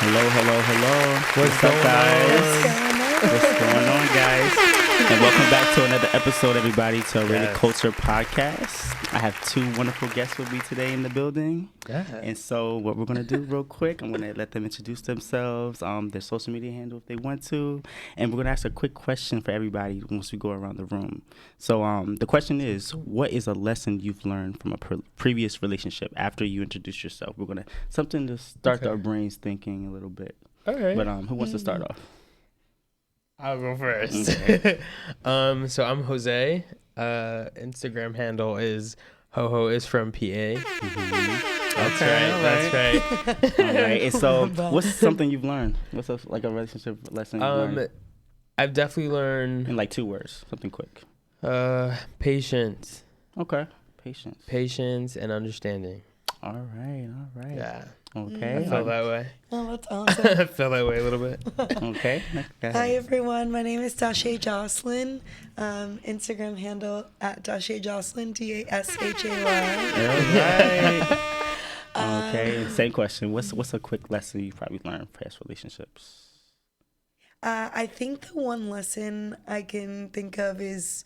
Hello, hello, hello. What's up, going guys? What's going on, guys? And welcome back to another episode, everybody, to a Rated Yes. Culture podcast. I have two wonderful guests with me today in the building. Yeah. And so what we're going to do real quick, I'm going to let them introduce themselves, their social media handle if they want to. And we're going to ask a quick question for everybody once we go around the room. So the question is, what is a lesson you've learned from a previous relationship after you introduce yourself? We're going to, something to start our brains thinking a little bit. Okay. But who wants to start off? I'll go first. Okay. So I'm Jose. Instagram handle is Ho is from PA. That's Okay, right. All right. And so what's something you've learned? What's a relationship lesson you've learned? I've definitely learned In like 2 words, something quick. patience, Okay. Patience. and understanding. All right. Yeah. Okay. I feel that way. Oh, that's awesome. I feel that way a little bit. Okay. Go ahead. Hi, everyone. My name is Dashay Jocelyn. Instagram handle at Dashay Jocelyn, DASHAY. All right. Okay. Same question. What's a quick lesson you probably learned past relationships? I think the one lesson I can think of is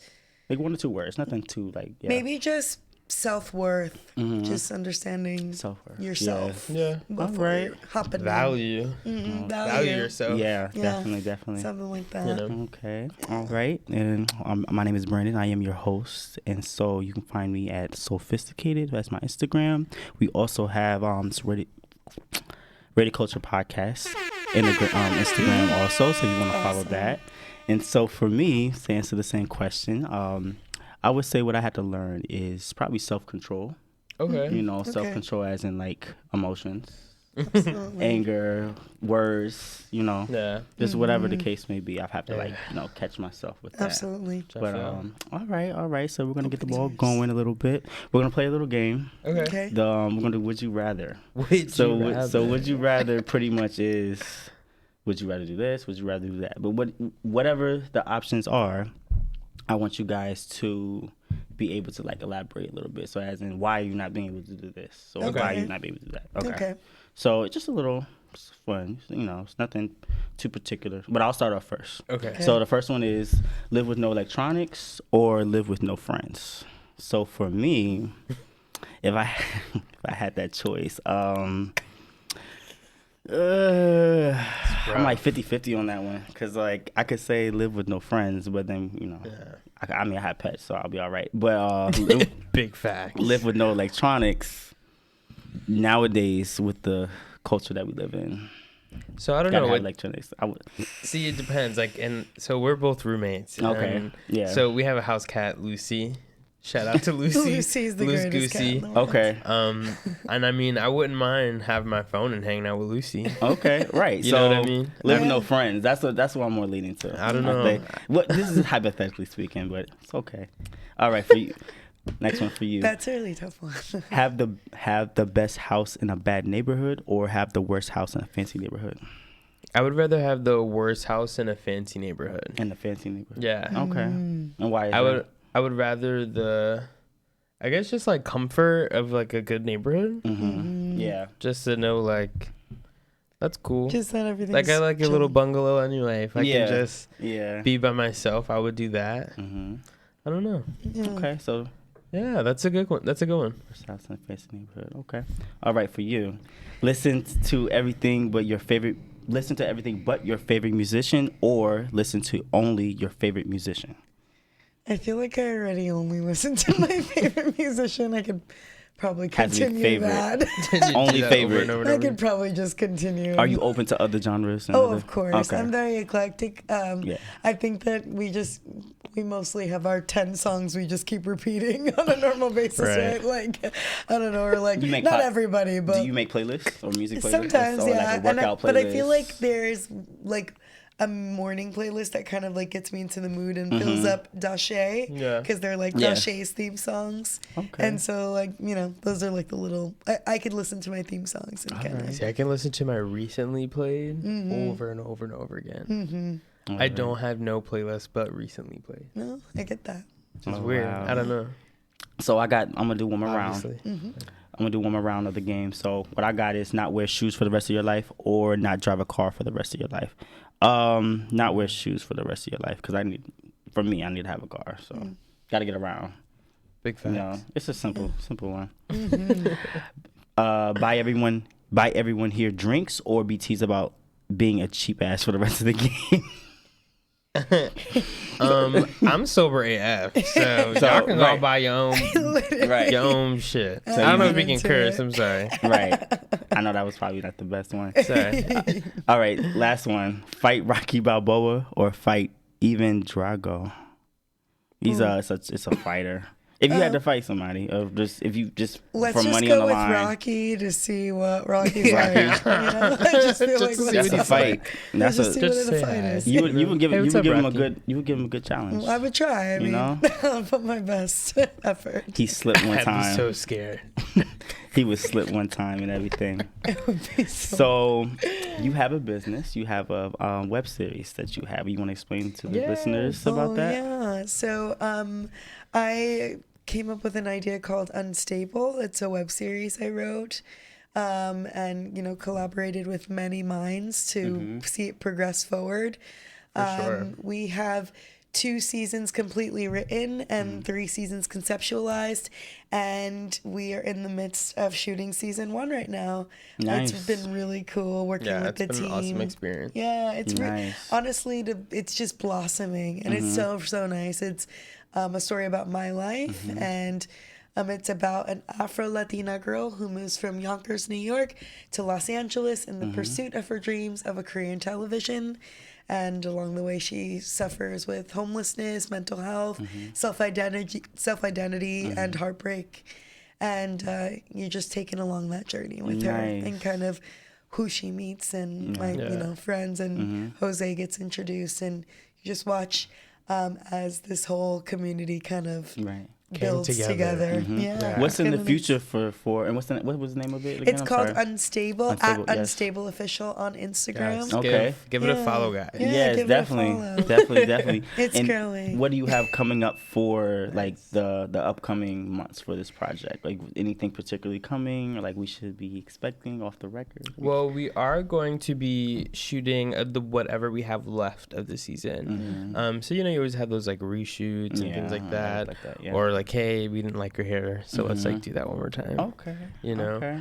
Like 1 or 2 words. Nothing too like. Yeah. maybe just self-worth, Mhm. just understanding Self-worth. yourself. Yeah. Before Alright. you're hopping in. Value. Value yourself. Yeah. Yeah. Definitely. Something like that. You know. Okay. All right. And my name is Brandon. I am your host. And so you can find me at Sophisticated. That's my Instagram. We also have Rated Culture Podcast in the Instagram also. So you want to follow Awesome. that. And so for me, to answer the same question, I would say what I had to learn is probably self-control. Okay. You know, Okay. self-control as in like emotions, Absolutely. anger, words, you know. Yeah. Just whatever the case may be, I've had to Yeah. catch myself with that. Absolutely. But all right. So we're gonna get the ball Open ears. going a little bit. We're gonna play a little game. Okay. Okay. We're gonna do Would You Rather. So Would You Rather pretty much is, would you rather do this? Would you rather do that? But whatever the options are, I want you guys to be able to like elaborate a little bit. So as in, why are you not being able to do this? So Okay. why are you not being able to do that? Okay. So it's just a little fun. You know, it's nothing too particular. But I'll start off first. Okay. So the first one is live with no electronics or live with no friends. So for me, if I had that choice, I'm like 50-50 on that one. Because like I could say live with no friends, but then, you know, I mean, I have pets, so I'll be all right. But Big fact. live with no electronics nowadays with the culture that we live in. So I don't Gotta know have what. electronics. I would. See, it depends. Like, and so we're both roommates. Okay. and Yeah. So we have a house cat, Lucy. Shout out to Lucy. Lucy's the Loose greatest cat Goosey. in the world. Okay. And I mean, I wouldn't mind having my phone and hanging out with Lucy. Okay. Right. You so know what I mean? live with Yeah. no friends. That's what I'm more leaning to. I don't know. think. This is hypothetically speaking, but it's okay. All right, for you. Next one for you. That's a really tough one. Have the best house in a bad neighborhood or have the worst house in a fancy neighborhood? I would rather have the worst house in a fancy neighborhood. In the fancy neighborhood. Yeah. Okay. And why is I would rather I guess just like comfort of like a good neighborhood. Mm-hmm. Yeah. Just to know like that's cool. Just that everything. Like I like a little bungalow anyway. If I Yeah. can just Yeah. be by myself, I would do that. Mm-hmm. I don't know. Okay, so Yeah, that's a good one. That's a good one. worst house in a fancy neighborhood. Okay. All right, for you. Listen to everything but your favorite musician or listen to only your favorite musician. I feel like I already only listen to my favorite musician. I could probably Has to be continue favorite. that. Did you do Only that favorite. over and over and I over? could probably just continue. Are you open to other genres? And Oh, other- of course. Okay. I'm very eclectic. Yeah. I think that we mostly have our 10 songs we just keep repeating on a normal basis, Right. right? Like, I don't know, or like, You make not pop- everybody, but Do you make playlists or music playlists? sometimes, or yeah. Like a workout but I feel playlist? like there's like a morning playlist that kind of like gets me into the mood and fills up Dashay. Yeah. Because they're like Yeah. Dashay's theme songs. Okay. And so, like, you know, those are like the little, I could listen to my theme songs and kind of. See, I can listen to my recently played Mm-hmm. over and over and over again. I don't have no playlist but recently played. No, I get that. It's weird. wow. I don't know. So I'm gonna do one more round. Obviously. I'm gonna do one more round of the game. So what I got is not wear shoes for the rest of your life or not drive a car for the rest of your life. Not wear shoes for the rest of your life because I need to have a car. So got to get around. Big You facts. know, it's a simple one. Mm-hmm. Buy everyone here drinks or be teased about being a cheap ass for the rest of the game. I'm sober AF, so y'all can go buy your own Right. your own shit. So I don't know you- if we can into curse. it. I'm sorry. Right. I know that was probably not the best one. Sorry. All right, last one. Fight Rocky Balboa or fight Ivan Drago. He's it's a fighter. If you had to fight somebody, or just if you just Let's for just money go on the with line, Rocky to see what Rocky's like. You know? I just feel like Just to see let's what that's a he's fight. like. That's just see a what just the say fight hi. is. you would give Hey, what's up, him a Rocky? good challenge. I would try. I mean, know? I'll put my best effort. He slipped one I'd be time. so scared. He was slipped one time and everything. It would be so. So you have a business. You have a web series that you have. You want to explain to the listeners about that? Yeah. So I came up with an idea called Unstable. It's a web series I wrote. And collaborated with many minds to see it progress forward. sure. We have 2 seasons completely written and 3 seasons conceptualized, and we are in the midst of shooting season 1 right now. Nice. It's been really cool working Yeah, with it's the been team. an awesome experience. Yeah, it's Nice. honestly, it's just blossoming, and it's so nice. It's a story about my life, and it's about an Afro-Latina girl who moves from Yonkers, New York to Los Angeles in the pursuit of her dreams of a career in television. And along the way, she suffers with homelessness, mental health, self-identity, and heartbreak. And you're just taken along that journey with her Nice. and kind of who she meets and friends. And Jose gets introduced, and you just watch as this whole community kind of Right. builds together. Yeah. What's in it's the kinda nice. future for and what was the name of it again? It's I'm called sorry. Unstable, Unstable, at yes. Unstable Official on Instagram. Yes, Okay. Give it a Yeah. follow, guys. Yeah, Yes, give it a definitely, follow. definitely. It's And growing. what do you have coming up for like the upcoming months for this project? Like anything particularly coming, or like we should be expecting off the record? Well, we are going to be shooting the whatever we have left of the season. So you always have those like reshoots and things like Yeah, that, like that, yeah. or like, hey, we didn't like your hair, so let's like do that one more time. Okay. You know? Okay.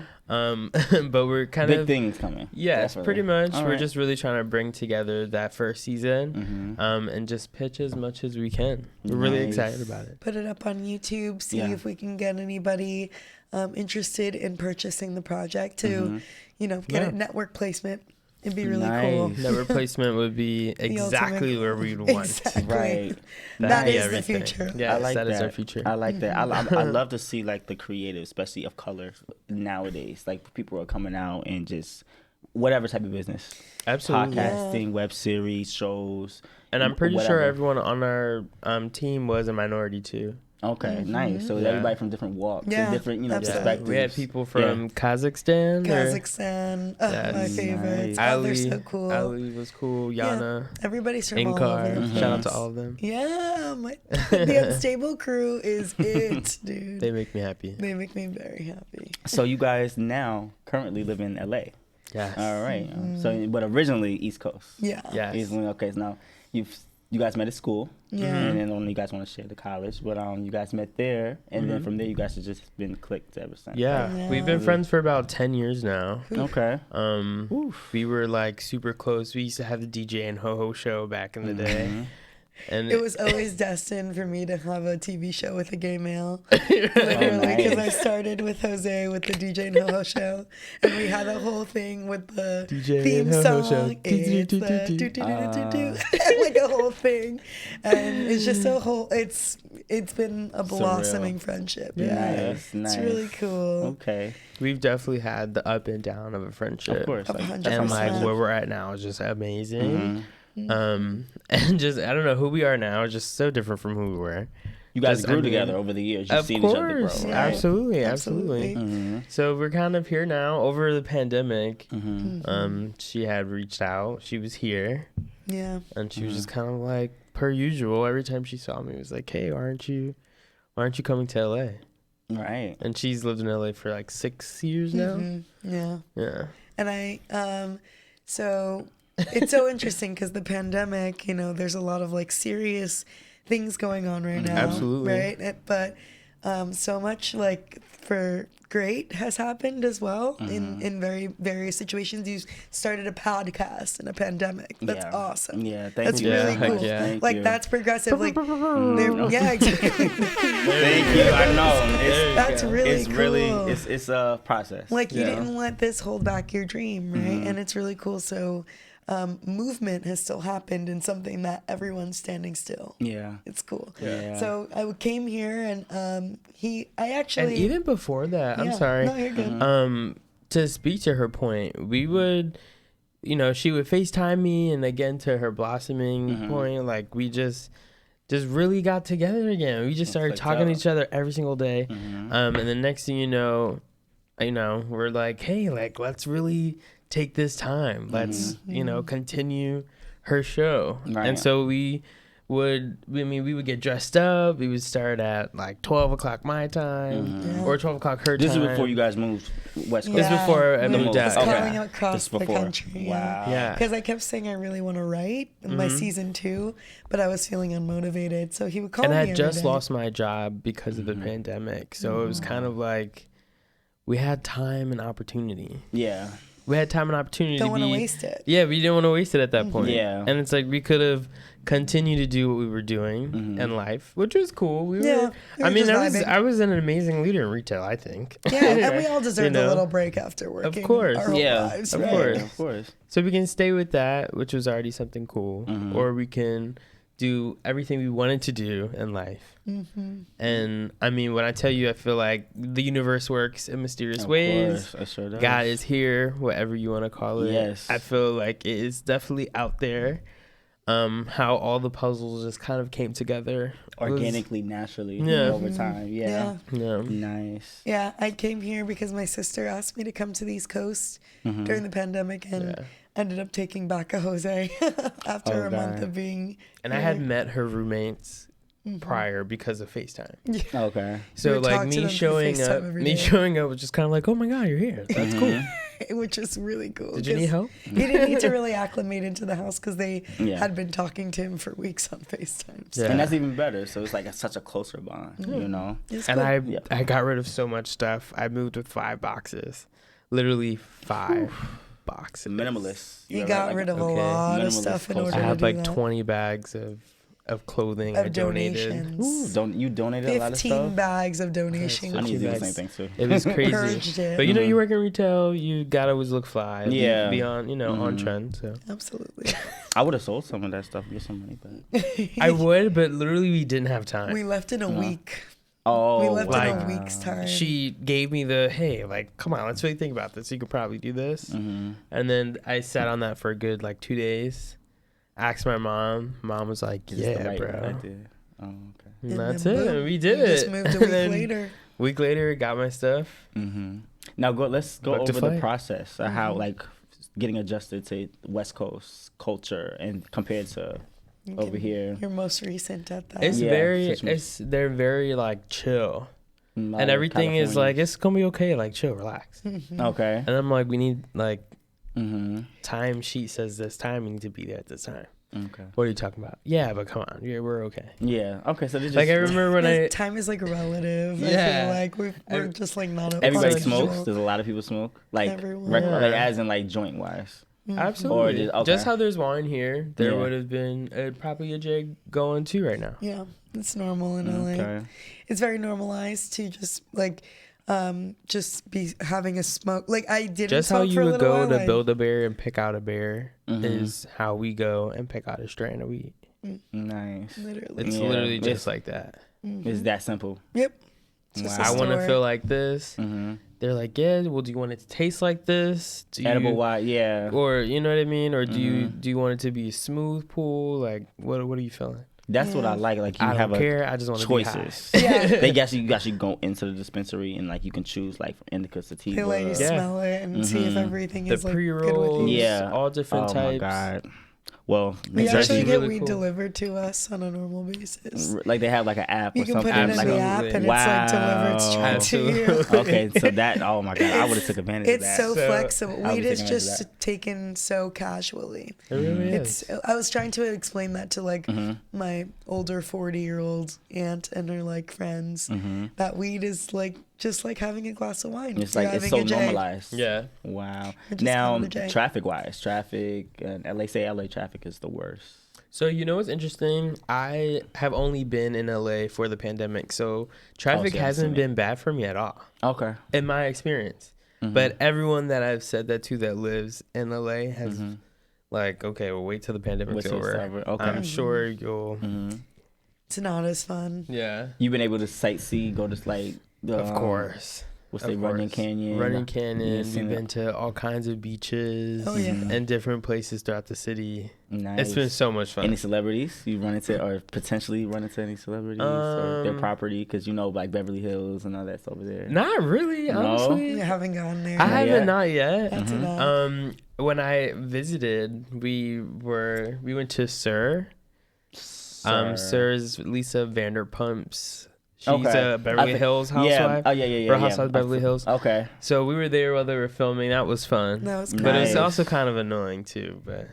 But we're kind Big of things coming. yes, Definitely. pretty much. All We're right. just really trying to bring together that first season, and just pitch as much as we can. We're really Nice. excited about it. Put it up on YouTube, see Yeah. if we can get anybody interested in purchasing the project to, get a network placement. It'd be really cool. Nice. Network placement would be exactly ultimate- where we'd want. Exactly. Right. That That'd be is the everything. future. Yes, I like that that. is our future. I like that. I love to see like the creative, especially of color nowadays. Like people are coming out and just whatever type of business, Absolutely. podcasting, web series, shows. And I'm pretty sure whatever. everyone on our team was a minority too. Okay, nice. So Yeah. everybody from different walks, Yeah, and different absolutely. perspectives. We had people from Kazakhstan. Kazakhstan, my Yes. favorites. Nice. Oh, they're Ali, so cool. Ali was cool. Yana, Everybody's from all over Inkar. the place. Shout out to all of them. Yeah, the Unstable crew is it, dude. They make me happy. They make me very happy. So you guys now currently live in LA. Yes. All right. So, but originally East Coast. Yeah. Yes. Easily, okay. So now you guys met at school. Yeah. And then only you guys want to share the college, but you guys met there, and then from there you guys have just been clicked ever since. Yeah. Yeah. We've been friends for about 10 years now. Okay. We were like super close. We used to have the DJ and Ho Ho show back in the day. And It was always destined for me to have a TV show with a gay male. Literally, because I started with Jose with the DJ and Ho-Ho show. And we had a whole thing with the DJ theme and Ho-Ho show. song. It's the do-do-do-do-do. Like a whole thing. And it's just a whole, it's been a blossoming friendship. Yeah. Nice, nice. It's really cool. Okay. we've definitely had the up and down of a friendship. Of course. Of like, 100%. And like where we're at now is just amazing. And just I don't know who we are now is just so different from who we were. You guys Just, grew I mean, together over the years. You've Of seen each other grow. course, Right? absolutely. Absolutely. So we're kind of here now. Over the pandemic, Mm-hmm. she had reached out. She was here, Yeah. and she was just kind of like per usual. Every time she saw me, it was like, "Hey, why aren't you coming to LA?" Right. And she's lived in LA for like 6 years now. Yeah. Yeah. And so it's so interesting because the pandemic, there's a lot of like serious things going on right now. Absolutely. Right. But so much like for great has happened as well in very various situations. You started a podcast in a pandemic. That's awesome. Yeah, thank That's you. really cool. Yeah. Like that's progressive. Like, yeah, exactly. Thank you. I know. That's really It's cool. really it's a process. Like you didn't let this hold back your dream, right? And it's really cool. So movement has still happened in something that everyone's standing still. Yeah. It's cool. Yeah. So I came here and I actually. And even before that, I'm Yeah. sorry. No, you're good. To speak to her point, we would, she would FaceTime me, and again to her blossoming point, like we just really got together again. We just started talking to each other every single day. And the next thing you know, we're like, hey, like let's really take this time. Let's, continue her show. Right. And so we would get dressed up. We would start at like 12 o'clock my time or 12 o'clock her time. This is before you guys moved West Coast. This is before I We moved were out. just coming across Just the before. country. Wow. Yeah. Because I kept saying I really want to write in my season 2, but I was feeling unmotivated. So he would call And me I every had just day. lost my job because of the pandemic. So it was kind of like we had time and opportunity. Yeah. We had time and opportunity Don't to want to be waste it. Yeah, we didn't want to waste it at that point. Yeah. And it's like we could have continued to do what we were doing in life, which was cool. We Yeah, were we were just vibing. I was an amazing leader in retail, I think. Yeah, and we all deserved You a know? little break after working course. our whole Yeah. lives, Of right? course. Of course. So we can stay with that, which was already something cool, or we can do everything we wanted to do in life. And I mean, when I tell you, I feel like the universe works in mysterious Of ways. course. I sure does. God is here, whatever you want to call it. Yes. I feel like it is definitely out there. How all the puzzles just kind of came together Organically, naturally, Yeah. over time. Yeah. Yeah. Nice. Yeah, I came here because my sister asked me to come to the East Coast during the pandemic and ended up taking back a Jose after Oh, a month God. of being And I had met her roommates prior because of FaceTime. Okay. So would like talk to them me through showing FaceTime up, every day. was just kind of like, oh my God, you're here. That's cool. which is really cool. Did you need 'cause help? He didn't need to really acclimate into the house because they Yeah. had been talking to him for weeks on FaceTime. So Yeah. And that's even better. So it's like such a closer bond, you know? it's And cool. I got rid of so much stuff. I moved with 5 boxes, literally 5 boxes. Minimalist. He You got ever, rid like, of a okay, lot of minimalist stuff in culture. order I to have do like that. 20 bags of clothing I Of donated. donations. You donated a lot of 15 stuff? bags of donations. I need to do the bags. same thing too. It was crazy. Purged it. But you know, you work in retail, you gotta always look fly. Yeah. Be on, on trend. So Absolutely. I would have sold some of that stuff, get some money back. I would, but literally we didn't have time. We left in a week. Oh, We left in like- a week's time. She gave me the, hey, like, come on, let's really think about this. You could probably do this. Mm-hmm. And then I sat on that for a good, 2 days. Asked my mom. Mom was like, yeah, bro. Idea. Oh, okay. And And that's then it. boom, And we did we it. just moved a And week then later. Week later, got my stuff. Mm-hmm. Now let's go Booked a over the flight. process of how getting adjusted to West Coast culture and compared to You over can- here. You're most recent at that. It's Yeah, such a- they're very chill. Not And everything is California. it's gonna be okay, chill, relax. Okay. And I'm like, we need Mm-hmm. time sheet says this time, we need to be there at this time. Okay. What are you talking about? Yeah, but come on, we're okay. Yeah. Okay. So they just I remember when Because time is relative. Yeah. I feel like we're just not. everybody on smokes. schedule. There's a lot of people smoke. Like Everyone. regular, Yeah. as in joint wise. Absolutely. Or okay. Just how there's wine here, there Yeah. would have been probably a jig going too right now. Yeah, it's normal in LA. Okay. It's very normalized to just be having a smoke. Like I didn't Just smoke how you for a would little go while. to build a bear and pick out a bear Mhm. is how we go and pick out a strand of weed. Nice. Literally. It's Yeah. literally It's- just like that. It's that simple. Yep. It's just a Wow. I want to story. feel like this. Mm-hmm. They're like, yeah. Well, do you want it to taste like this? Do Edible you, wise. Yeah. or you know what I mean? Or do you Mhm. do you want it to be a smooth pool? Like, what are you feeling? That's what I Yeah. like. Like you I have don't a care. I just want to be high. choices. Yeah. You actually go into the dispensary and you can choose from indica, sativa. They let you Yeah. smell it and see if Mhm. everything The is good with pre-rolls, you. Yeah. all different Oh types. my god. Well, We New actually Jersey, get really weed cool. delivered to us on a normal basis. like they have like an app You or can something. put it in like the a- app and Wow. it's like delivered straight to you. Okay, so that, oh my God, I would have took advantage of It's that. so So, flexible. I Weed would is take advantage of just taken so casually. It really is. It's. I was trying to explain that to like Mm-hmm. my older 40-year-old aunt and her like friends that weed is like just like having a glass of wine. It's You're like, it's having so a J. normalized. Yeah. Wow. Just Now, having a J. traffic-wise, LA, say LA traffic is the worst. So you know what's interesting? I have only been in LA for the pandemic, so traffic so you haven't hasn't seen been bad for me at all, Okay. in my experience. But everyone that I've said that to that lives in LA has like, okay, well, wait till the pandemic's Wait till it's over. over. Okay. I'm sure you'll. It's not as fun. Yeah. You've been able to sightsee, go to like the Of course. what's Of the Runyon course. Canyon. Runyon Yeah, Canyon. seen We've it. been to all kinds of beaches. Oh, yeah. And different places throughout the city. Nice. It's been so much fun. Any celebrities you run into or potentially run into any celebrities or their property? Because you know, like Beverly Hills and all that's over there. Not really, No? honestly. You haven't gone there. I Not haven't yet? not yet. That's enough. When I visited, we went to Sir. Sir's Lisa Vanderpump's. She's Okay. a Beverly Hills housewife. Yeah. Oh yeah. Real Housewives of Beverly Hills. Okay. So we were there while they were filming. That was fun. That was But it's Nice. also kind of annoying too. But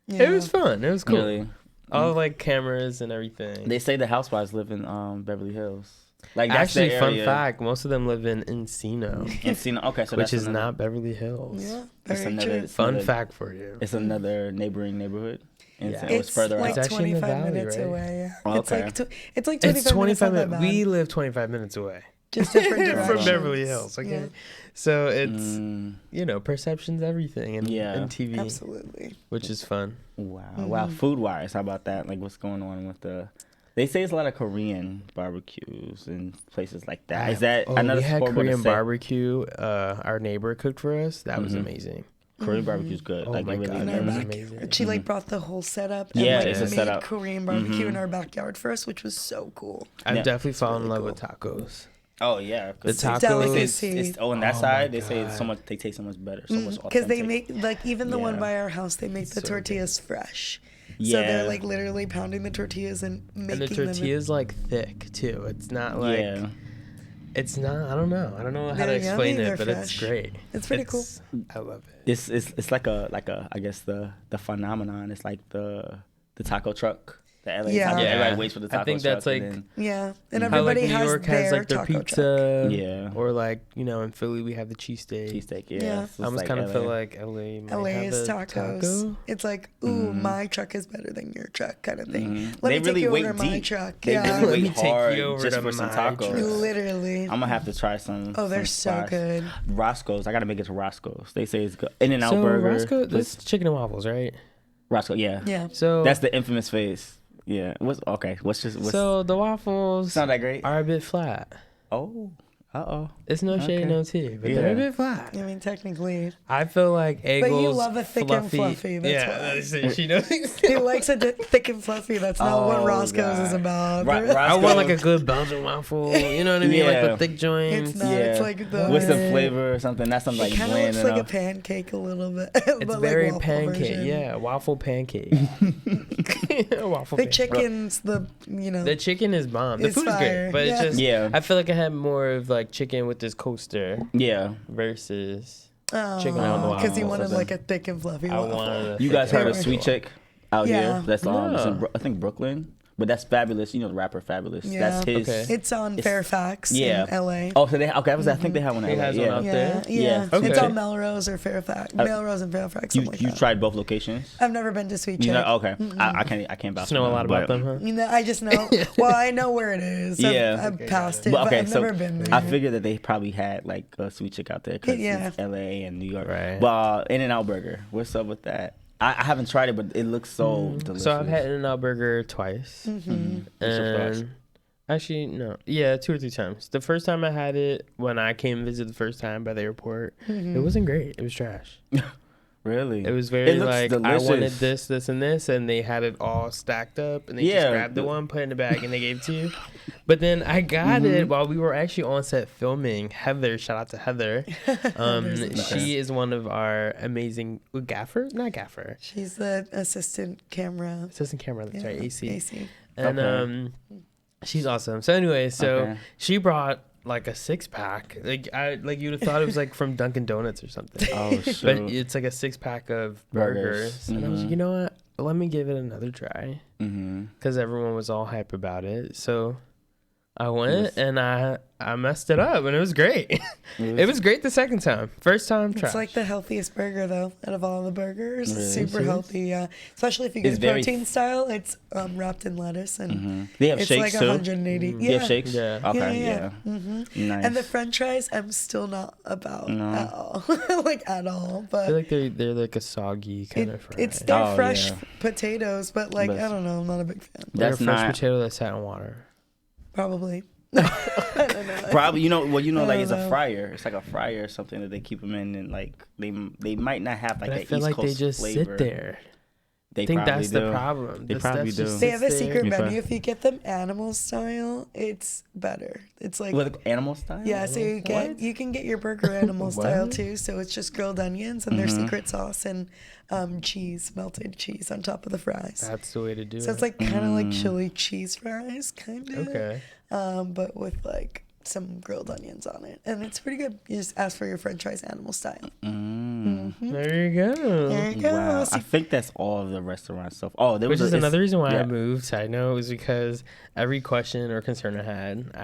Yeah. it was fun. It was cool. Really? All like cameras and everything. They say the housewives live in Beverly Hills. Like that's Actually, the fun area. fact: most of them live in Encino, Encino. Okay, so which that's is another, not Beverly Hills. Yeah, It's very another true. Fun another- fact for you. It's another neighboring neighborhood. Yeah. Encino. It's further like It's actually in the 25 valley, minutes right? away. Yeah. Oh, It's okay. like it's like 25 It's 25 minutes. minutes. We live 25 minutes away just different from directions. Beverly Hills. Okay, Yeah, so it's perception's everything in TV, absolutely. which is fun. Wow. Wow. Food wise, how about that? Like, what's going on with the? They say it's a lot of Korean barbecues and places like that. Is that? Oh, I know we that's had horrible to Korean say. barbecue. Our neighbor cooked for us. That was amazing. Korean barbecue's good. Oh like my it really God, In that our was is. amazing. She like brought the whole setup and Yeah, like it's a made setup. Korean barbecue in our backyard for us, which was so cool. I've Yeah. definitely fallen in really love with tacos. Oh yeah. 'Cause The they tacos. say Delicacy. It's on that Oh side. my They say it's so God. much. They taste so much better. So much Because they authentic. make like even the one Yeah. by our house, they make the So tortillas fresh. So Yeah. they're like literally pounding the tortillas and making And the them. tortilla's like thick too. It's not like Yeah. it's not. I don't know how to They're explain yummy, it, but they're it's fresh. great. It's pretty cool. I love it. It's like a I guess the phenomenon. It's like the taco truck. The LA Yeah. taco. Yeah. Everybody waits for the taco I think truck. that's like and Yeah, and how everybody like New has York their has like their taco truck. pizza. Yeah. Or like in Philly we have the cheesesteak. then cheesesteak. Yeah. Yeah. So I it's almost kind of LA. feel like LA might LA have is a tacos. taco. It's like, ooh, my truck is better than your truck, kind of thing. Mhm. Let They me really take you wait over to my deep. truck. They Yeah, really Let me wait take you hard over just to for some my tacos. truck. literally. I'm gonna have to try some. Oh, they're some so spots. good. Roscoe's. I gotta make it to Roscoe's. They say it's good. In-N-Out So Burger. Roscoe, that's chicken and waffles, right? Roscoe. Yeah. Yeah. So That's the infamous face. Yeah. What's okay? What's so the waffles not that great? are a bit flat. Oh. Oh. It's no shade, Okay. no tea, but they're a Yeah. bit flat. I mean, technically, I feel like Eggles. But you love a thick and fluffy, that's yeah, why. that's it. She knows. he likes it thick and fluffy. That's not what Oh, Roscoe's is God. about. I want like a good Belgian waffle. You know what I mean? Like Yeah. the thick joints. It's not. Yeah. It's like the. with some flavor or something. That's something It like kind of bland looks like a enough. pancake a little bit. It's but very like waffle pancake. version. Yeah, waffle pancake. Waffle The pancake. chicken's The chicken is bomb. The It's food's fire. great, but Yeah. it's just Yeah. I feel like I had more of like chicken with this coaster Yeah. versus Oh, chicken on the because he waffle. wanted like a thick and fluffy I waffle. wanted. You guys heard of Very Sweet cool. Chick out Yeah. here? That's it's in No. I think Brooklyn. But that's Fabulous. You know the rapper Fabulous. Yeah. That's his. Okay. It's on It's- Fairfax yeah. in LA. Oh, so I think they have one in He LA. has one Yeah. out Yeah, there? yeah. Yeah. Okay. It's on Melrose or Fairfax. Melrose and Fairfax, You something like you that. tried both locations? I've never been to Sweet Chick. You know, okay. I can't vouch Just know for a lot about but- them, huh? You know, I just know. Well, I know where it is. Yeah. I've passed it, But but okay, I've so never been there. I figured that they probably had like a Sweet Chick out there because Yeah. it's LA and New York. Right. But In-N-Out Burger, what's up with that? I haven't tried it, but it looks so delicious. So I've had In-N-Out Burger twice, What's your thoughts? and actually no, yeah, 2 or 3 times. The first time I had it when I came visit the first time by the airport, it wasn't great. It was trash. Really? It was very looks like, delicious. I wanted this, this, and this, and they had it all stacked up, and they just grabbed the one, put it in the bag, and they gave it to you. But then I got it while we were actually on set filming. Heather, shout out to Heather. She is one of our amazing gaffer, not gaffer. She's the assistant camera. Assistant camera, that's right, AC. AC. And she's awesome. So anyway, she brought like a 6-pack. Like you'd have thought it was like from Dunkin' Donuts or something. Oh, shit. But it's like a 6-pack of burgers. And I was like, you know what? Let me give it another try. Because everyone was all hype about it. So I went and I messed it up, and it was great. It was great the second time. First time, trash. It's like the healthiest burger, though, out of all the burgers. Really? Super healthy, yeah. Especially if you get protein style. It's wrapped in lettuce, and They have it's shakes like too? 180. They have shakes? Yeah. Okay, yeah. Nice. And the French fries, I'm still not about at all, like at all. I But feel like they're like a soggy kind of fry. it's their fresh yeah. potatoes, but like I don't know, I'm not a big fan. They're That's a fresh not potato that sat in water. Probably. I don't know. probably like it's a know. fryer. It's like a fryer or something that they keep them in, and like they might not have like But that I feel East like Coast they just flavor. sit there. They I think probably that's do. the problem. They The probably stuff just do. They have a sits there. secret You're menu. fine. If you get them animal style, it's better. It's like With animal style. yeah, so you can get your burger animal style too. So it's just grilled onions and their secret sauce and cheese, melted cheese on top of the fries. That's the way to do it. So it's like kind of like chili cheese fries, kind of. Okay. But with like some grilled onions on it, and it's pretty good. You just ask for your French fries animal style. There you go. There you go. Wow, So I think that's all of the restaurant stuff. Oh, there Which was is another reason why I yeah. moved. Side note was because every question or concern I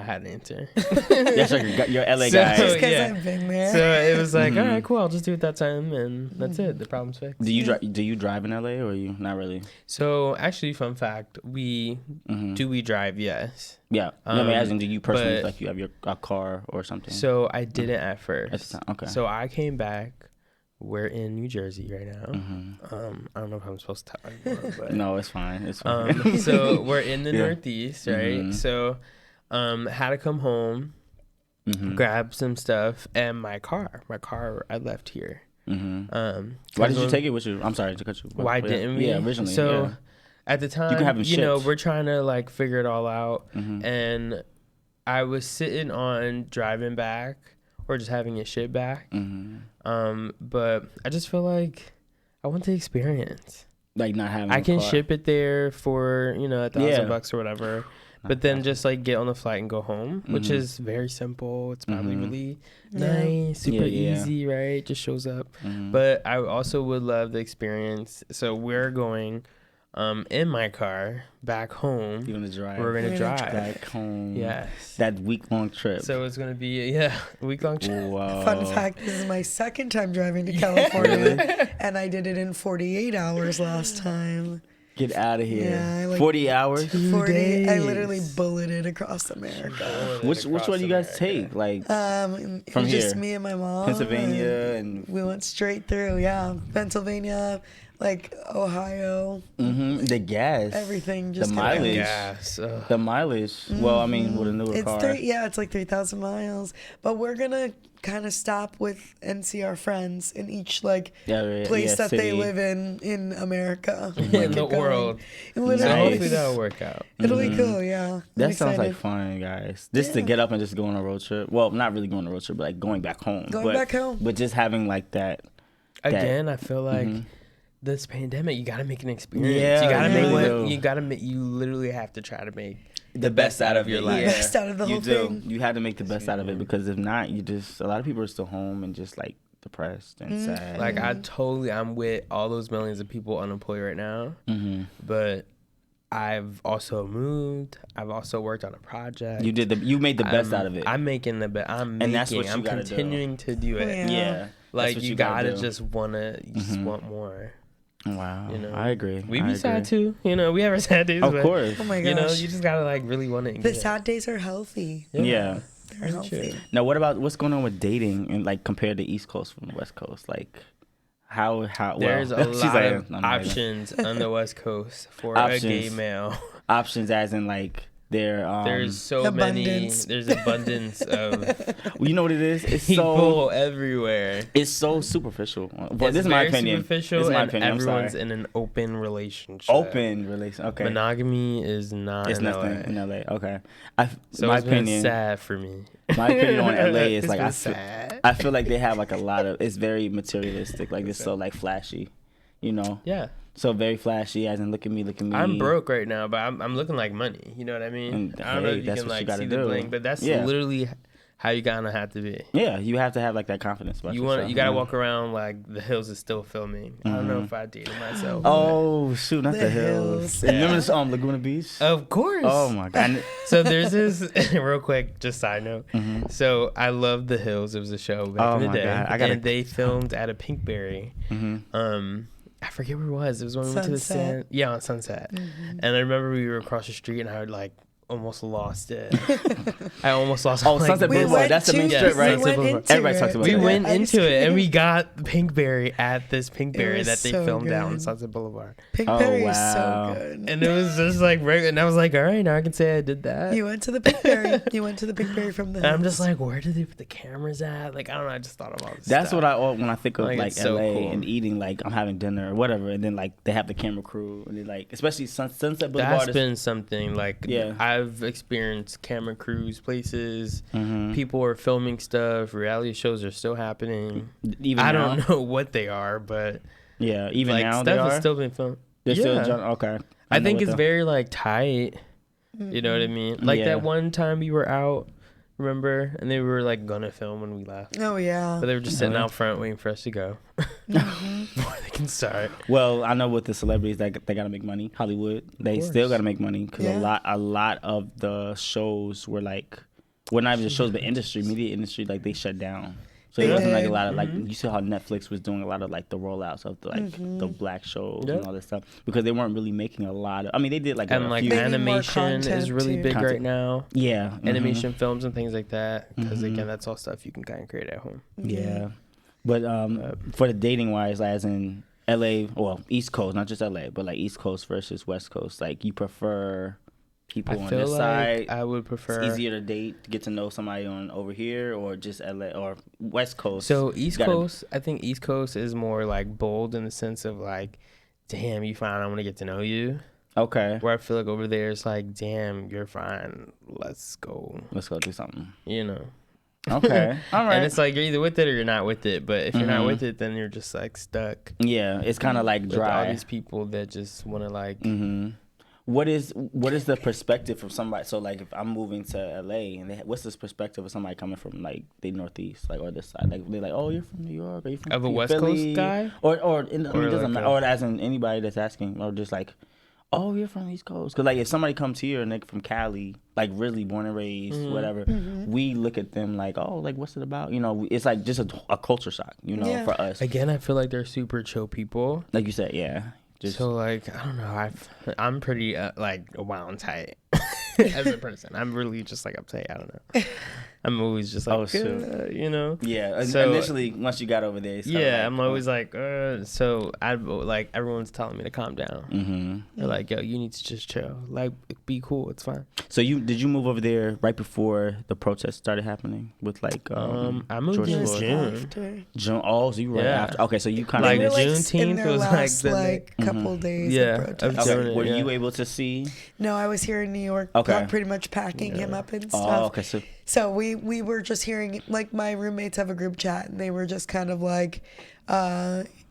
had an answer. That's your LA So- guy. just because yeah. I've been there. So it was like, all right, cool. I'll just do it that time, and that's it. The problem's fixed. Do you drive in LA, or are you not really? So actually, fun fact: we drive? Yes. Yeah. No, I mean, as in, do you personally but- like you have a car or something? So I didn't at first. At the time, okay. So I came back. We're in New Jersey right now. I don't know if I'm supposed to tell anyone, but No, it's fine. It's fine. so we're in the Yeah. Northeast, right? So had to come home, grab some stuff, and my car I left here. Why did you take it with you? I'm sorry to cut you. Why didn't we? Yeah, originally. So yeah. at the time, can have 'em shipped. we're trying to like figure it all out, and I was sitting on driving back or just having it shipped back. But I just feel like I want the experience. Like not having. I a can car. ship it there for $1,000 Yeah. or whatever, but then just like get on the flight and go home, which is very simple. It's probably really nice, super easy, right? Just shows up. But I also would love the experience. So we're going in my car back home. You're gonna drive. We're gonna drive back home. Yes. That week-long trip. So it's gonna be a week-long trip. Wow. Fun fact, this is my second time driving to California, and I did it in 48 hours last time. Get out of here. Yeah, like 40 hours. 40, I days. literally bulleted across America. Which one you guys take? Like From From just here? me and my mom. Pennsylvania and We went straight through, Pennsylvania, like Ohio, the gas. everything. Just The kinda- mileage. Yes. The mileage. Well, I mean, with a newer It's car. it's like 3,000 miles. But we're gonna kind of stop with and see our friends in each like place that they city. live in America, in Like, the it going. world. Literally, So Nice. hopefully that'll work out. it'll be cool. Yeah, I'm That sounds like excited. fun, guys. Just to get up and just go on a road trip. Well, not really going on a road trip, but like going back home. Going back home. But just having like that. Again, I feel like this pandemic, you gotta make an experience. Yeah, you gotta you make really do. you literally have to try to make the best out of your life. Yeah. Best out of the You whole do. thing. You had to make the best out of it, because if not, a lot of people are still home and just like depressed and sad. Like I'm with all those millions of people unemployed right now, but I've also moved. I've also worked on a project. You made the best out of it. I'm making the best. I'm that's what you I'm gotta do. continuing to do it. Yeah. yeah. Like That's what you gotta gotta do. just want more. Wow. You know, I agree. We I be agree. sad too. You know, we have our sad days. Of but, course. Oh my You know, gosh, you just gotta like really want it. the sad days are healthy. Yeah. They're healthy. Now, what's going on with dating and like compared to East Coast from the West Coast? Like, how? There's well, a she's lot like, of I'm not even- options on the West Coast for Options. a gay male. Options, as in like there. There's so Abundance. many. There's abundance of you know what it is? It's people so. everywhere. anyway. It's so superficial. But It's this is my very opinion. superficial, This is my and opinion. I'm everyone's sorry. in an open relationship. Open relation. Okay. Monogamy is not It's in nothing LA. in LA. Okay. So My it's been opinion. sad for me. My opinion on LA is It's like been sad. I feel like they have like a lot of. It's very materialistic. Like it's so like flashy. You know. Yeah. So very flashy, as in look at me. I'm broke right now, but I'm looking like money. You know what I mean? And, I don't know hey, if you that's can what you like gotta see the do. bling, but that's Yeah. literally how you gonna have to be. Yeah, you have to have like that confidence. About You yourself, gotta know? walk around like the hills is still filming. I don't know if I dated myself. Oh shoot, not The the hills. hills. And remember this Laguna Beach? Of course. Oh my god. So there's this real quick, just side note. So I love The Hills. It was a show back Oh in the my day, God, and they filmed at a Pinkberry. I forget where it was. It was when we went to the Sunset. on Sunset. And I remember we were across the street, and I would like almost lost it. I almost lost. Oh, like, Sunset We Boulevard. went That's the main to- strip, right? we went into Everybody it. talks about We that. went Ice into it and we cream. got Pinkberry at this Pinkberry was that they so filmed down on good. Sunset Boulevard. Pinkberry Oh, is wow. so good. And it was just like, and I was like, all right, now I can say I did that. You went to the Pinkberry. You went to the Pinkberry from the And I'm just hills. like, where did they put the cameras at? Like, I don't know. I just thought about this. That's stuff. what when I think of Like, like it's so LA cool. and eating, like I'm having dinner or whatever, and then like they have the camera crew and they like, especially Sunset Boulevard. That's been something like Yeah. I've experienced camera crews places. Mhm. People are filming stuff. Reality shows are still happening. Even I now? don't know what they are, but Yeah, even like now they stuff are. has still been filmed. They're still Yeah. okay. I know think what it's the- very like tight. You know what I mean? Like Yeah. that one time we were out, remember? And they were like gonna film when we left. Oh yeah. But they were just sitting yeah. out front waiting for us to go. Before they can start. Well, I know with the celebrities that they gotta make money. Hollywood, they course. still gotta make money because Yeah. a lot of the shows were like, well, not even the shows, but media industry, like they shut down. So there They wasn't like a did. lot of like you saw how Netflix was doing a lot of like the rollouts of the, like the black shows Yep. and all this stuff because they weren't really making a lot of. I mean, they did like And a like few, They need more animation is content, really too. big right Content. now. yeah, Animation films and things like that. Because Mhm. again, that's all stuff you can kind of create at home. Yeah, but for the dating wise, as in LA, well, East Coast, not just LA, but like East Coast versus West Coast, like you prefer people I on feel this like side. I would prefer. It's easier to date, to get to know somebody on over here, or just LA or West Coast. So East Gotta- Coast, I think East Coast is more like bold in the sense of like, damn, you fine, I want to get to know you. Okay, Where I feel like over there it's like, damn, you're fine, let's go. let's go do something. You know. Okay, all right. And it's like you're either with it or you're not with it. But if you're not Mhm. with it, then you're just like stuck Yeah, it's kind of like with all dry. these people that just want to like. Mm-hmm. What is the perspective from somebody? So like, if I'm moving to LA, and what's this perspective of somebody coming from like the Northeast, like or this side? Like they're like, oh, you're from New York, are you from Of a West Philly? Coast guy? Or I mean, it doesn't like matter. Or as in anybody that's asking, or just like, oh, you're from East Coast. Because like if somebody comes here and they're from Cali, like really born and raised, Mm-hmm. whatever, we look at them like, oh, like what's it about? You know, it's like just a culture shock. You know, Yeah. for us, Again, I feel like they're super chill people. like you said, yeah. Just So like I don't know, I'm pretty like wild and tight as a person. I'm really just like uptight. I don't know. I'm always just like, Oh, shoot. you know. yeah. So- Initially, once you got over there, it's kinda Yeah, like, I'm always like, so I like everyone's telling me to calm down. Mm-hmm. They're like, yo, you need to just chill, like be cool, it's fine. So did you move over there right before the protests started happening with like I moved George in Floyd? June. After. June? Oh, so you were right Yeah. after. Okay, so you kind Like They of were, Juneteenth in their was, like, last the like couple days Yeah, of of protests. June. okay. Were yeah. you able to see? No, I was here in New York, Okay. pretty much packing him up and stuff. Oh, okay. So So we were just hearing, like, my roommates have a group chat, and they were just kind of like,